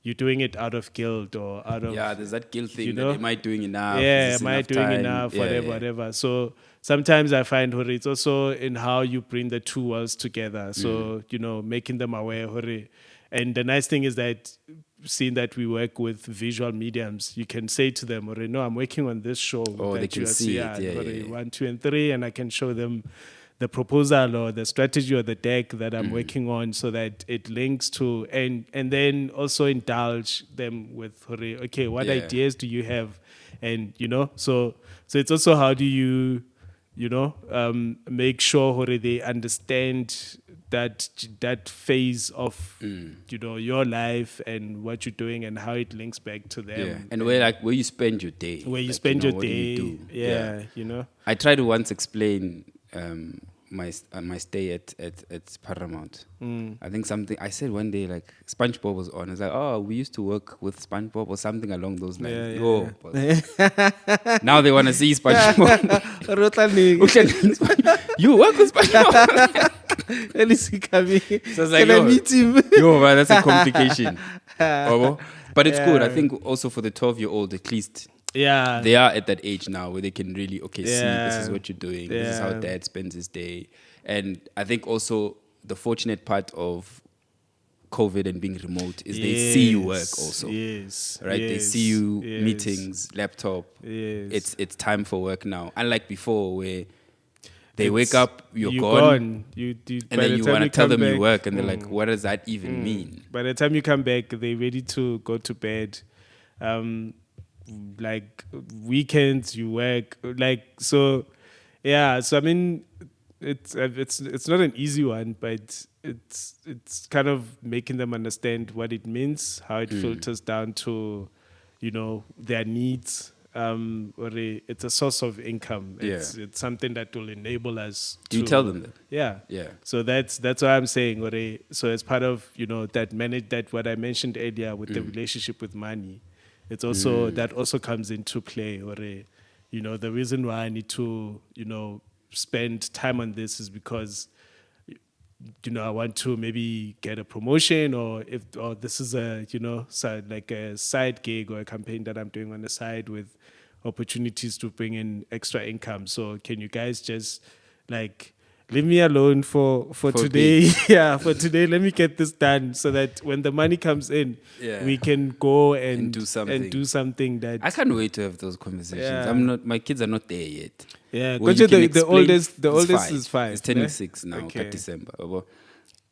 S3: you're doing it out of guilt or out of
S2: There's that guilt thing
S3: you
S2: that
S3: know
S2: am I doing enough?
S3: yeah,
S2: Is this
S3: am I
S2: enough
S3: doing
S2: time?
S3: enough?
S2: Yeah,
S3: Whatever,
S2: yeah.
S3: whatever. So sometimes I find it's also in how you bring the two worlds together. So, you know, making them aware. And the nice thing is that seeing that we work with visual mediums, you can say to them, no, I'm working on this show
S2: Oh,
S3: that
S2: they can
S3: you are
S2: see it.
S3: seeing,
S2: Yeah, yeah, yeah.
S3: 1, 2, and 3, and I can show them the proposal or the strategy or the deck that I'm working on so that it links to and then also indulge them with okay, what
S2: Yeah.
S3: ideas do you have? And you know, so it's also how do you know make sure they understand that phase of you know your life and what you're doing and how it links back to them.
S2: Yeah. And where you spend your day.
S3: Where you
S2: Like,
S3: spend
S2: know,
S3: your
S2: what do you
S3: day.
S2: do?
S3: Yeah, you know.
S2: I tried to once explain my stay at Paramount. I think something I said one day like SpongeBob was on. It's like, oh, we used to work with SpongeBob or something along those lines. Now they want to see SpongeBob. You work with SpongeBob. So it's like,
S3: Can I meet him?
S2: Man, that's a complication. But it's good. I think also for the 12-year-old, at least
S3: Yeah.
S2: they are at that age now where they can really, see, this is
S3: Yeah.
S2: what you're doing. This is how dad spends his day. And I think also the fortunate part of COVID and being remote is they see you work also.
S3: Yes.
S2: Right? They
S3: Yes,
S2: see you,
S3: yes,
S2: meetings, laptop.
S3: Yes.
S2: It's time for work now. Unlike before where they wake up, you're
S3: you
S2: gone.
S3: You
S2: And then you want to tell them you work and they're like, what does that even mean?
S3: By the time you come back, they're ready to go to bed. Like weekends, you work. Like so, yeah. So I mean, it's not an easy one, but it's kind of making them understand what it means, how it filters down to, you know, their needs. It's a source of income. It's something that will enable us.
S2: Do you tell them that?
S3: Yeah.
S2: Yeah.
S3: So that's what I'm saying. So as part of that what I mentioned earlier with the relationship with money, it's also that also comes into play. You know, the reason why I need to spend time on this is because I want to maybe get a promotion or this is a like a side gig or a campaign that I'm doing on the side with opportunities to bring in extra income. So can you guys just like leave me alone for today? Yeah, for today. Let me get this done so that when the money comes in, we can go and do something that
S2: I can't wait to have those conversations. My kids are not there yet.
S3: Yeah,
S2: the
S3: oldest is 5.
S2: It's turning 6 now, okay. December.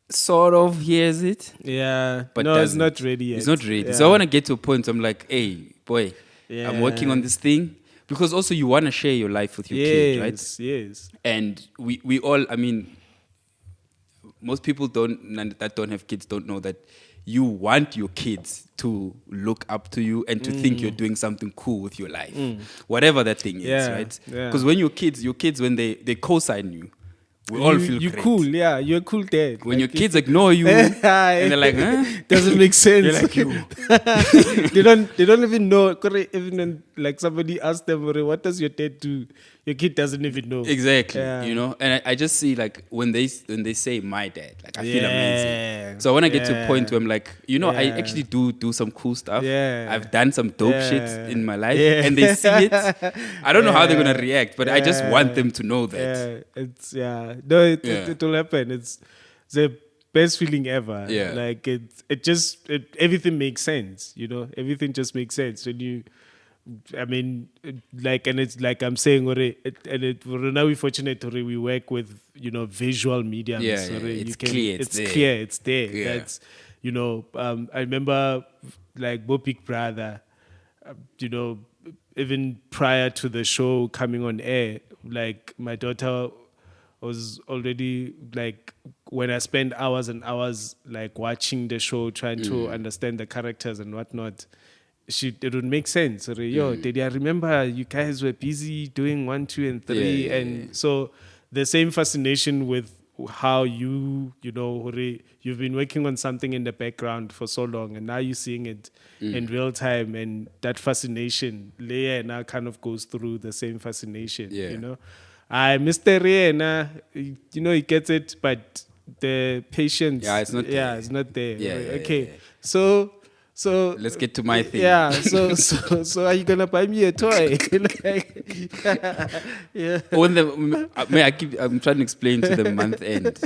S2: Sort of hears it.
S3: Yeah,
S2: but
S3: no, it's not ready yet.
S2: It's not ready.
S3: Yeah.
S2: So I want to get to a point. I'm like, hey, boy, I'm working on this thing. Because also you want to share your life with your kid, right?
S3: Yes.
S2: And we all, I mean, most people that don't have kids don't know that you want your kids to look up to you and to think you're doing something cool with your life. Whatever that thing is, right? Because when your kids, when they co-sign you, we all feel
S3: you're
S2: great.
S3: Cool, yeah. You're a cool dad.
S2: When your kids ignore you and they're like, huh?
S3: Doesn't make sense.
S2: You're like, you.
S3: They don't even know. Even when like somebody asks them, what does your dad do? your kid doesn't even know.
S2: Exactly,
S3: Yeah.
S2: you know, and I just see like when they say my dad, like I feel
S3: Yeah.
S2: amazing. So when I get to a point where I'm like, you know, I
S3: Yeah.
S2: actually do some cool stuff.
S3: Yeah.
S2: I've done some dope shit
S3: Yeah.
S2: in my life,
S3: Yeah.
S2: and they see it. I don't know how they're gonna
S3: Yeah.
S2: react, but I just want them to know that.
S3: Yeah, it's no,
S2: Yeah.
S3: it will happen. It's the best feeling ever.
S2: Yeah.
S3: Like everything makes sense. You know, everything just makes sense when you. I mean, like, and it's like I'm saying, now we're fortunate, we work with, you know, visual mediums.
S2: Yeah, yeah, it's clear, it's there.
S3: clear, it's there.
S2: Yeah.
S3: That's, you know, I remember like Bo Big Brother, you know, even prior to the show coming on air, like my daughter was already like, when I spend hours and hours like watching the show, trying to understand the characters and whatnot, it would make sense. Yo, did I remember you guys were busy doing 1, 2, and 3, and so the same fascination with how you know, you've been working on something in the background for so long, and now you're seeing it in real time, and that fascination layer now kind of goes through the same fascination.
S2: Yeah.
S3: You know, Mr. Riena, you know, he gets it, but the patience,
S2: Yeah, it's not there.
S3: it's not there.
S2: Yeah,
S3: Okay,
S2: yeah.
S3: so
S2: Let's get to my thing.
S3: yeah, so are you gonna buy me a toy? Like, yeah.
S2: When I'm trying to explain to the month end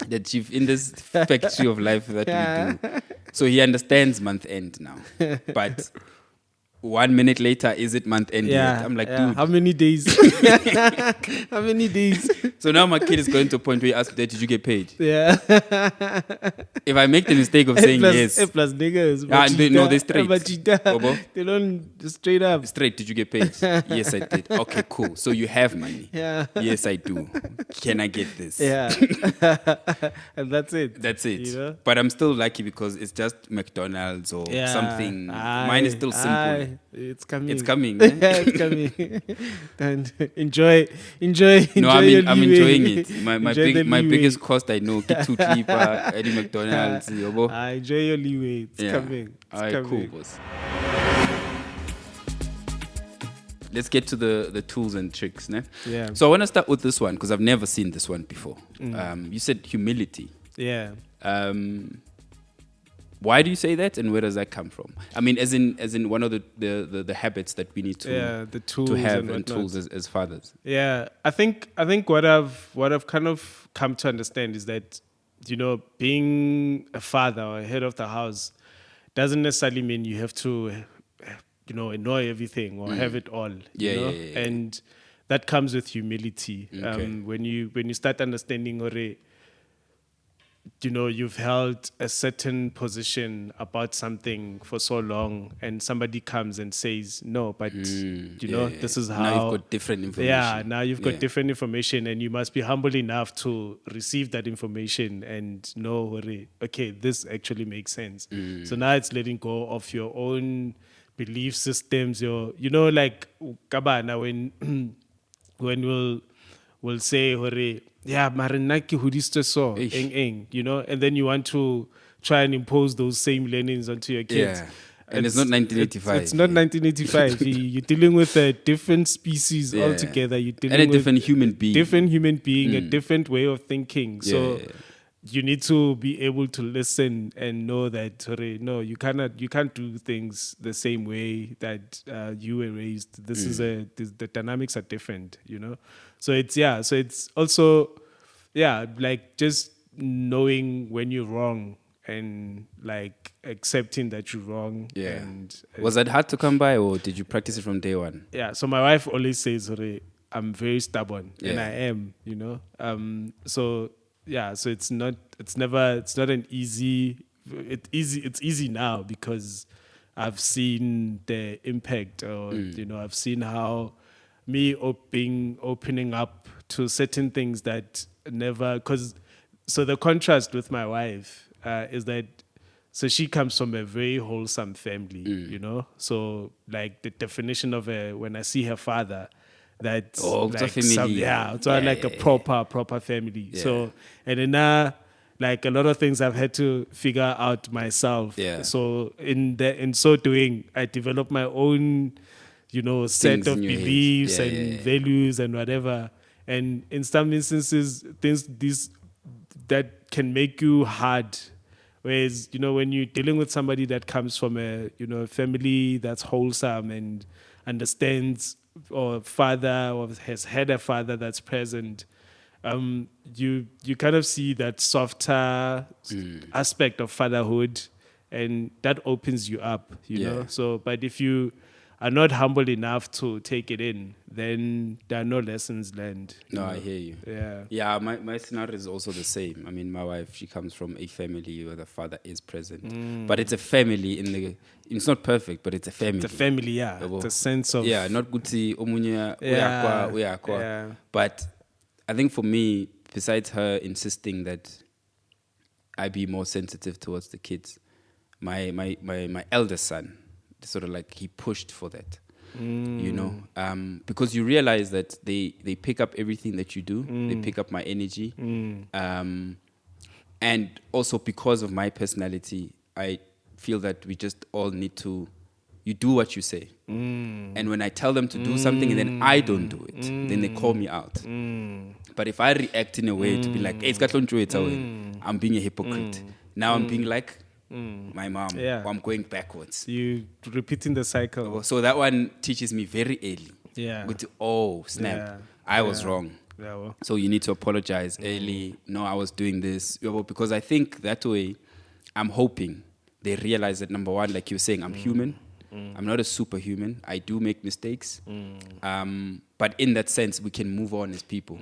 S2: that you've in this factory of life that we do. So he understands month end now, but 1 minute later, is it month end yet? I'm like, dude,
S3: how many days? How many days?
S2: so now my kid is going to a point where he asks, Dad, did you get paid?
S3: Yeah.
S2: If I make the mistake of saying yes,
S3: plus niggas.
S2: no, they're straight. Bobo?
S3: They don't straight up.
S2: Straight, did you get paid? Yes, I did. Okay, cool. So you have money.
S3: Yeah.
S2: Yes, I do. Can I get this?
S3: Yeah. And that's it.
S2: That's it.
S3: You know?
S2: But I'm still lucky because it's just McDonald's or something. Mine is still simple.
S3: It's coming.
S2: It's coming. Eh?
S3: Yeah, it's coming. And enjoy.
S2: No, I'm enjoying it.
S3: Enjoy the
S2: My
S3: leeway.
S2: biggest cost, I know, get to Clipper, Eddie McDonald's, yobo.
S3: Enjoy your leeway. It's coming. It's
S2: All right,
S3: coming.
S2: cool, boss. Let's get to the tools and tricks, ne?
S3: Yeah.
S2: So I want to start with this one because I've never seen this one before. You said humility.
S3: Yeah.
S2: Why do you say that, and where does that come from? I mean, as in one of the habits that we need to
S3: the tools
S2: to have
S3: and
S2: tools as fathers.
S3: Yeah, I think what I've kind of come to understand is that, you know, being a father or a head of the house doesn't necessarily mean you have to, you know, know everything or have it all.
S2: Yeah,
S3: you know?
S2: yeah.
S3: And that comes with humility.
S2: Okay.
S3: When you start understanding, you know, you've held a certain position about something for so long, and somebody comes and says, no, but you know, this is how.
S2: Now you've got different information.
S3: Yeah, now you've got different information, and you must be humble enough to receive that information and know, okay, this actually makes sense. So now it's letting go of your own belief systems. You know, like Kabana, when we'll say, yeah, marinaki hudiste so, you know, and then you want to try and impose those same learnings onto your kids.
S2: Yeah. And it's not 1985.
S3: It's not 1985. You're dealing with a different species altogether. You're dealing
S2: and a
S3: with
S2: different human being.
S3: Different human being, a different way of thinking. So you need to be able to listen and know that, no, you can't do things the same way that you were raised. This is the dynamics are different, you know. So it's also like just knowing when you're wrong and like accepting that you're wrong.
S2: Yeah.
S3: And
S2: was that hard to come by, or did you practice it from day one?
S3: Yeah. So my wife always says, I'm very stubborn, and I am, you know. So it's not an easy. It's easy now because I've seen the impact, or you know, I've seen how me opening up to certain things that never, because so the contrast with my wife is that, so she comes from a very wholesome family, you know, so like the definition of when I see her father, that's like like a proper family. So, and then now, like a lot of things I've had to figure out myself.
S2: Yeah.
S3: So in so doing, I developed my own set
S2: Things
S3: of
S2: in your head.
S3: beliefs
S2: Yeah,
S3: and
S2: yeah, yeah.
S3: values and whatever. And in some instances, these that can make you hard. Whereas, when you're dealing with somebody that comes from a family that's wholesome and understands, or father, or has had a father that's present, you kind of see that softer aspect of fatherhood, and that opens you up,
S2: Yeah.
S3: So, but if you are not humble enough to take it in, then there are no lessons learned.
S2: No, I hear you.
S3: Yeah.
S2: Yeah, my scenario is also the same. I mean, my wife, she comes from a family where the father is present. But it's a family it's not perfect, but it's a family.
S3: The family, yeah.
S2: Yabo.
S3: The sense of
S2: Yeah, not kuti omunye
S3: Yeah,
S2: uyakwa.
S3: yeah.
S2: But I think for me, besides her insisting that I be more sensitive towards the kids, my eldest son, sort of like he pushed for that. Because you realize that they pick up everything that you do. They pick up my energy. And also because of my personality, I feel that we just all need to, you do what you say. And when I tell them to do something and then I don't do it, then they call me out. But if I react in a way to be like, hey, it's got I'm being a hypocrite. Now I'm being like my mom,
S3: Yeah.
S2: or I'm going backwards.
S3: you repeating the cycle.
S2: So that one teaches me very early.
S3: Yeah.
S2: Go to, oh, snap.
S3: Yeah.
S2: I was wrong.
S3: Yeah, well.
S2: So you need to apologize early. No, I was doing this. Because I think that way, I'm hoping they realize that, number one, like you're saying, I'm human. I'm not a superhuman. I do make mistakes. But in that sense, we can move on as people.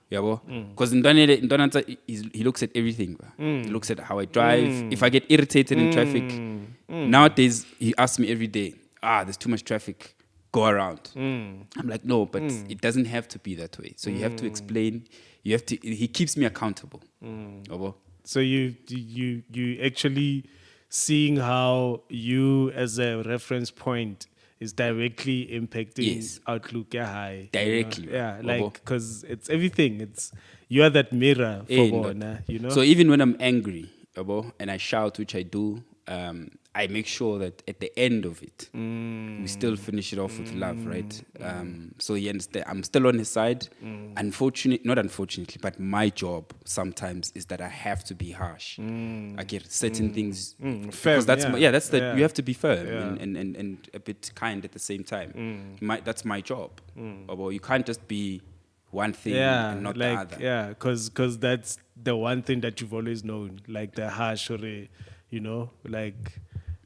S2: Because he looks at everything. He looks at how I drive. If I get irritated in traffic, nowadays, he asks me every day, there's too much traffic. Go around. I'm like, no, but it doesn't have to be that way. So you have to explain. He keeps me accountable.
S3: So you actually seeing how you as a reference point is directly impacting
S2: Yes.
S3: outlook high.
S2: Directly,
S3: Yeah,
S2: right.
S3: like because it's everything. You are that mirror for bona,
S2: So even when I'm angry, and I shout, which I do, I make sure that at the end of it, we still finish it off with love, right? So he understand. I'm still on his side. Not unfortunately, but my job sometimes is that I have to be harsh. I get certain things
S3: Firm,
S2: because that's
S3: yeah.
S2: you have to be firm
S3: Yeah.
S2: and a bit kind at the same time. That's my job. You can't just be one thing and not the other.
S3: Yeah, because that's the one thing that you've always known, like the harsh or like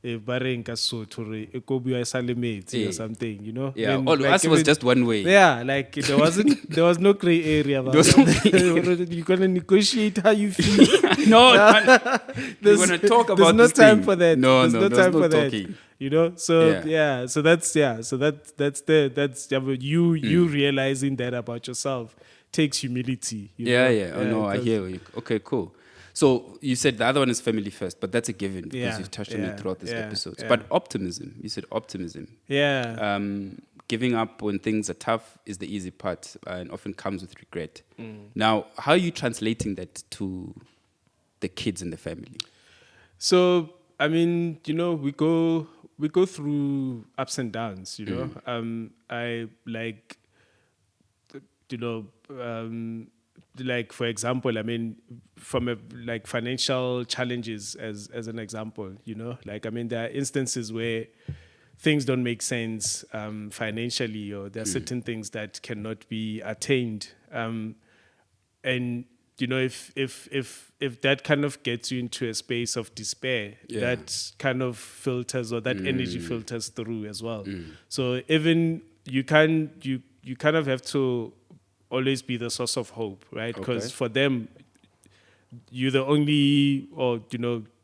S3: if bareng ka Sotho re e ko bua e sa le metsi or something,
S2: Yeah,
S3: Then,
S2: all
S3: like,
S2: us was
S3: even-
S2: just one way.
S3: Yeah, like there was no gray area about
S2: There was no
S3: it. You're gonna negotiate how you feel.
S2: No, we're gonna talk about
S3: There's no
S2: this
S3: time
S2: thing.
S3: for that.
S2: No,
S3: there's
S2: no,
S3: no
S2: there's
S3: time
S2: no
S3: for
S2: talking.
S3: that. So
S2: Yeah.
S3: so that's you realizing that about yourself takes humility.
S2: Yeah. Oh, no, I
S3: 'cause-
S2: hear you. Okay, cool. So you said the other one is family first, but that's a given because
S3: Yeah,
S2: you've touched on
S3: yeah,
S2: it throughout this
S3: yeah,
S2: episode.
S3: yeah.
S2: But optimism, you said optimism.
S3: Yeah.
S2: Giving up when things are tough is the easy part and often comes with regret. Now, how are you translating that to the kids in the family?
S3: So I mean, we go through ups and downs. I like, like for example, I mean, from like financial challenges as an example. Like I mean, there are instances where things don't make sense financially, or there are certain things that cannot be attained. And if that kind of gets you into a space of despair, that kind of filters, or that energy filters through as well. So even you kind of have to always be the source of hope, right? Because for them, you're the only, or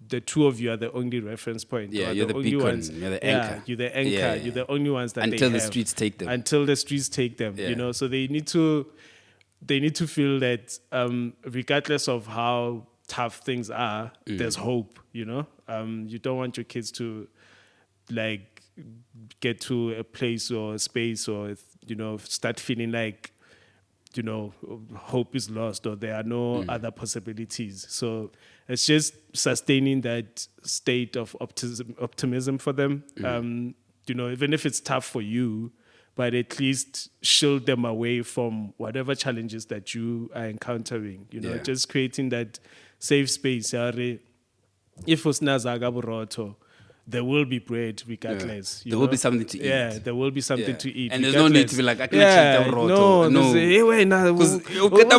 S3: the two of you are the only reference point.
S2: Yeah,
S3: or
S2: you're the
S3: only
S2: beacon,
S3: ones.
S2: you're the
S3: Yeah,
S2: anchor.
S3: you're the anchor.
S2: Yeah.
S3: You're the only ones that
S2: Until
S3: they
S2: the
S3: have.
S2: streets take them.
S3: Until the streets take them.
S2: Yeah.
S3: So they need to feel that regardless of how tough things are, there's hope. You don't want your kids to like get to a place or a space, or start feeling like hope is lost, or there are no other possibilities. So it's just sustaining that state of optimism for them. Even if it's tough for you, but at least shield them away from whatever challenges that you are encountering. Just creating that safe space. If usnazaga buroto, there will be bread regardless.
S2: There will be something to eat.
S3: Yeah, there will be something to eat.
S2: And there's no need to be like, I can actually eat roto.
S3: No. Hey, wait, nah,
S2: because you get the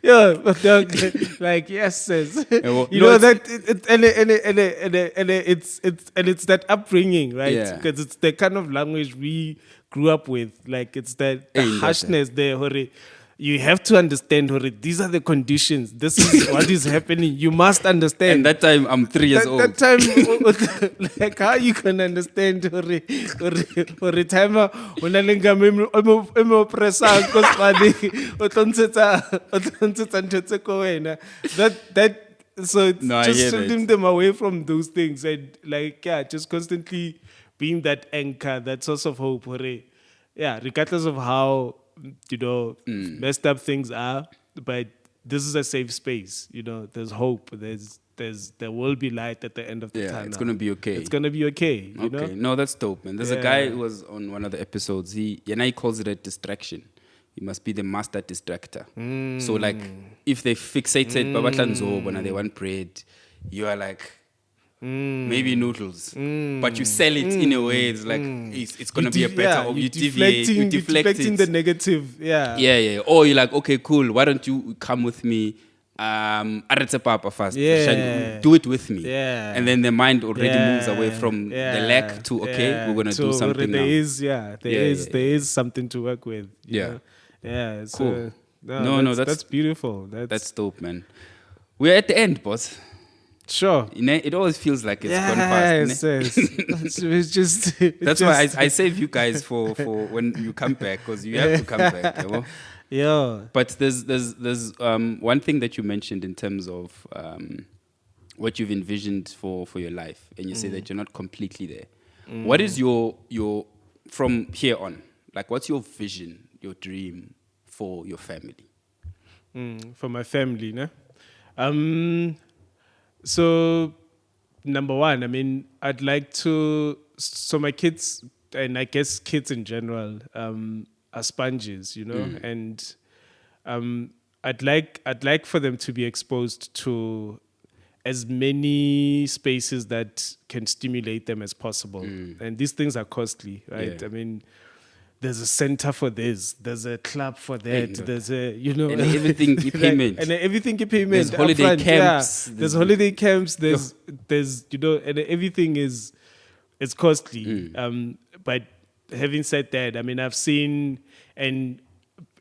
S3: yeah, but like yes, says it's that upbringing, right? Because it's the kind of language we grew up with. Like it's the harshness there. You have to understand, these are the conditions. This is what is happening. You must understand.
S2: And that time, I'm 3 years old.
S3: That time, like how you can understand, so just shielding them away from those things and just constantly being that anchor, that source of hope. Regardless of how messed up things are, but this is a safe space. There's hope. There will be light at the end of the tunnel.
S2: It's gonna be okay.
S3: It's gonna be okay. You know?
S2: No, that's dope, man. There's a guy who was on one of the episodes. He calls it a distraction. He must be the master distractor. So like, if they fixated when they want bread, you are like. Maybe noodles, but you sell it in a way it's like it's gonna be a better. You
S3: deflecting the negative.
S2: Or you're like, okay, cool. Why don't you come with me? Papa first. Do it with me. And then the mind already moves away from the lack to we're gonna do something now.
S3: There is something to work with. You know?
S2: Cool.
S3: That's beautiful.
S2: That's dope, man. We're at the end, boss.
S3: Sure.
S2: It always feels like it's gone fast.
S3: It's just.
S2: That's why I save you guys for when you come back, because you have to come back. You know?
S3: Yeah.
S2: But there's one thing that you mentioned in terms of what you've envisioned for your life, and you say that you're not completely there. What is your from here on? Like, what's your vision, your dream for your family?
S3: For my family, no? So, number one, I mean, I'd like to. So my kids, and I guess kids in general, are sponges, and I'd like for them to be exposed to as many spaces that can stimulate them as possible. And these things are costly, right?
S2: Yeah.
S3: I mean, there's a center for this, there's a club for that, there's a,
S2: and everything payment.
S3: And everything payment.
S2: There's holiday camps.
S3: There's holiday camps, there's and everything it's costly. But having said that, I mean, I've seen, and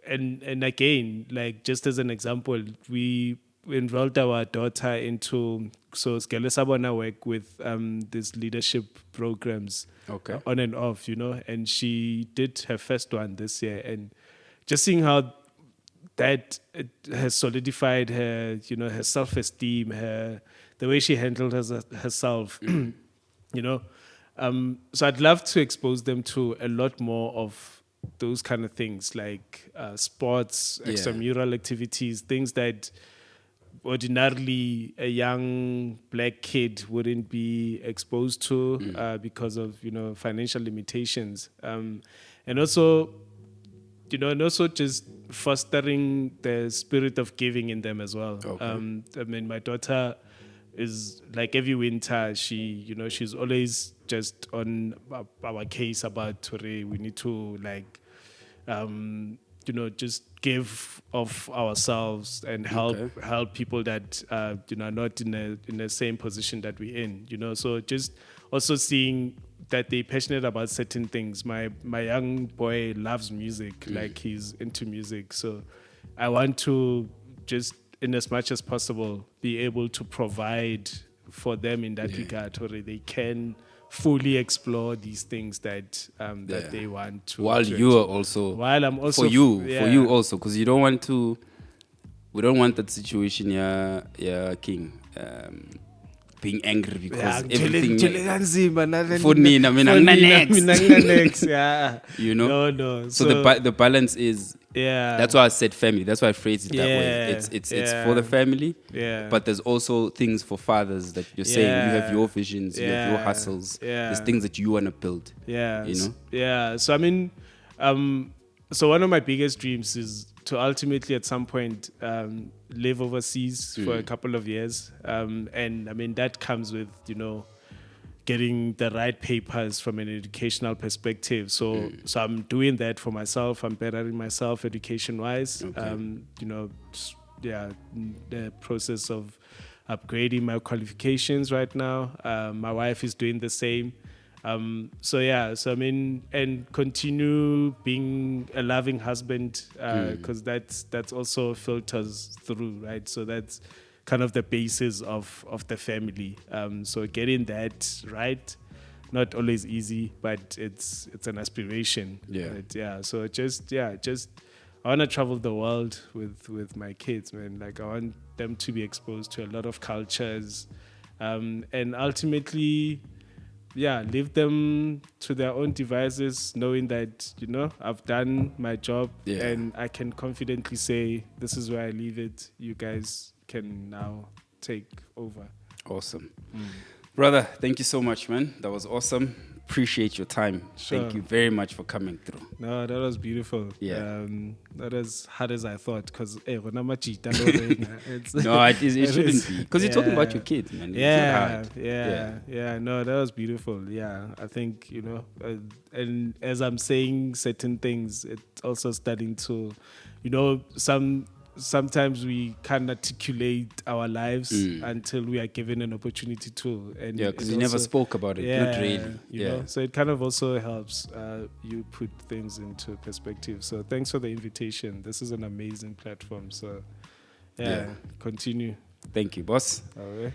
S3: again, like just as an example, we enrolled our daughter into, so Skele Sabona work with these leadership programs on and off, and she did her first one this year, and just seeing how that has solidified her, her self-esteem, the way she handled herself, so I'd love to expose them to a lot more of those kind of things, like sports, extramural activities, things that ordinarily a young black kid wouldn't be exposed to because of financial limitations, and also just fostering the spirit of giving in them as well. I mean, my daughter is like every winter she's always just on our case about we need to just give of ourselves and help people that are not in the same position that we're in. So just also seeing that they're passionate about certain things. My young boy loves music, like he's into music. So I want to just, in as much as possible, be able to provide for them in that regard, or they can fully explore these things that they want to.
S2: While I'm also for you also, because we don't want that situation, King. being angry because
S3: Yeah,
S2: everything.
S3: for
S2: For Nina, I mean, I'm
S3: next. Yeah.
S2: You know?
S3: No.
S2: So the balance is.
S3: yeah.
S2: That's why I said family. That's why I phrased it that way.
S3: Yeah,
S2: It's for the family.
S3: Yeah.
S2: But there's also things for fathers that you're saying. You have your visions. You have your
S3: Yeah.
S2: hustles.
S3: Yeah.
S2: There's things that you want to build.
S3: Yeah.
S2: You know.
S3: Yeah. So I mean, so one of my biggest dreams is to ultimately at some point live overseas for a couple of years, and I mean that comes with getting the right papers from an educational perspective. So I'm doing that for myself. I'm bettering myself education wise.
S2: Okay.
S3: The process of upgrading my qualifications right now. My wife is doing the same. So I mean, and continue being a loving husband, because that's also filters through, right? So that's kind of the basis of the family. So getting that right, not always easy, but it's an aspiration.
S2: Yeah.
S3: Right? Yeah. So just I want to travel the world with my kids, man. Like I want them to be exposed to a lot of cultures, and ultimately, leave them to their own devices, knowing that I've done my job, and I can confidently say this is where I leave it. You guys can now take over.
S2: Awesome. Brother, thank you so much, man. That was awesome. Appreciate your time.
S3: Sure.
S2: Thank you very much for coming through.
S3: No, that was beautiful.
S2: Yeah.
S3: Not as hard as I thought, because
S2: No, it shouldn't be. Because you're talking about your kids, man. It's not hard.
S3: No, that was beautiful. Yeah, I think, and as I'm saying certain things, it's also starting to, sometimes we can't articulate our lives until we are given an opportunity to. And
S2: because you never spoke about it. Not really.
S3: You know, so it kind of also helps you put things into perspective. So thanks for the invitation. This is an amazing platform. So continue.
S2: Thank you, boss.
S3: All right.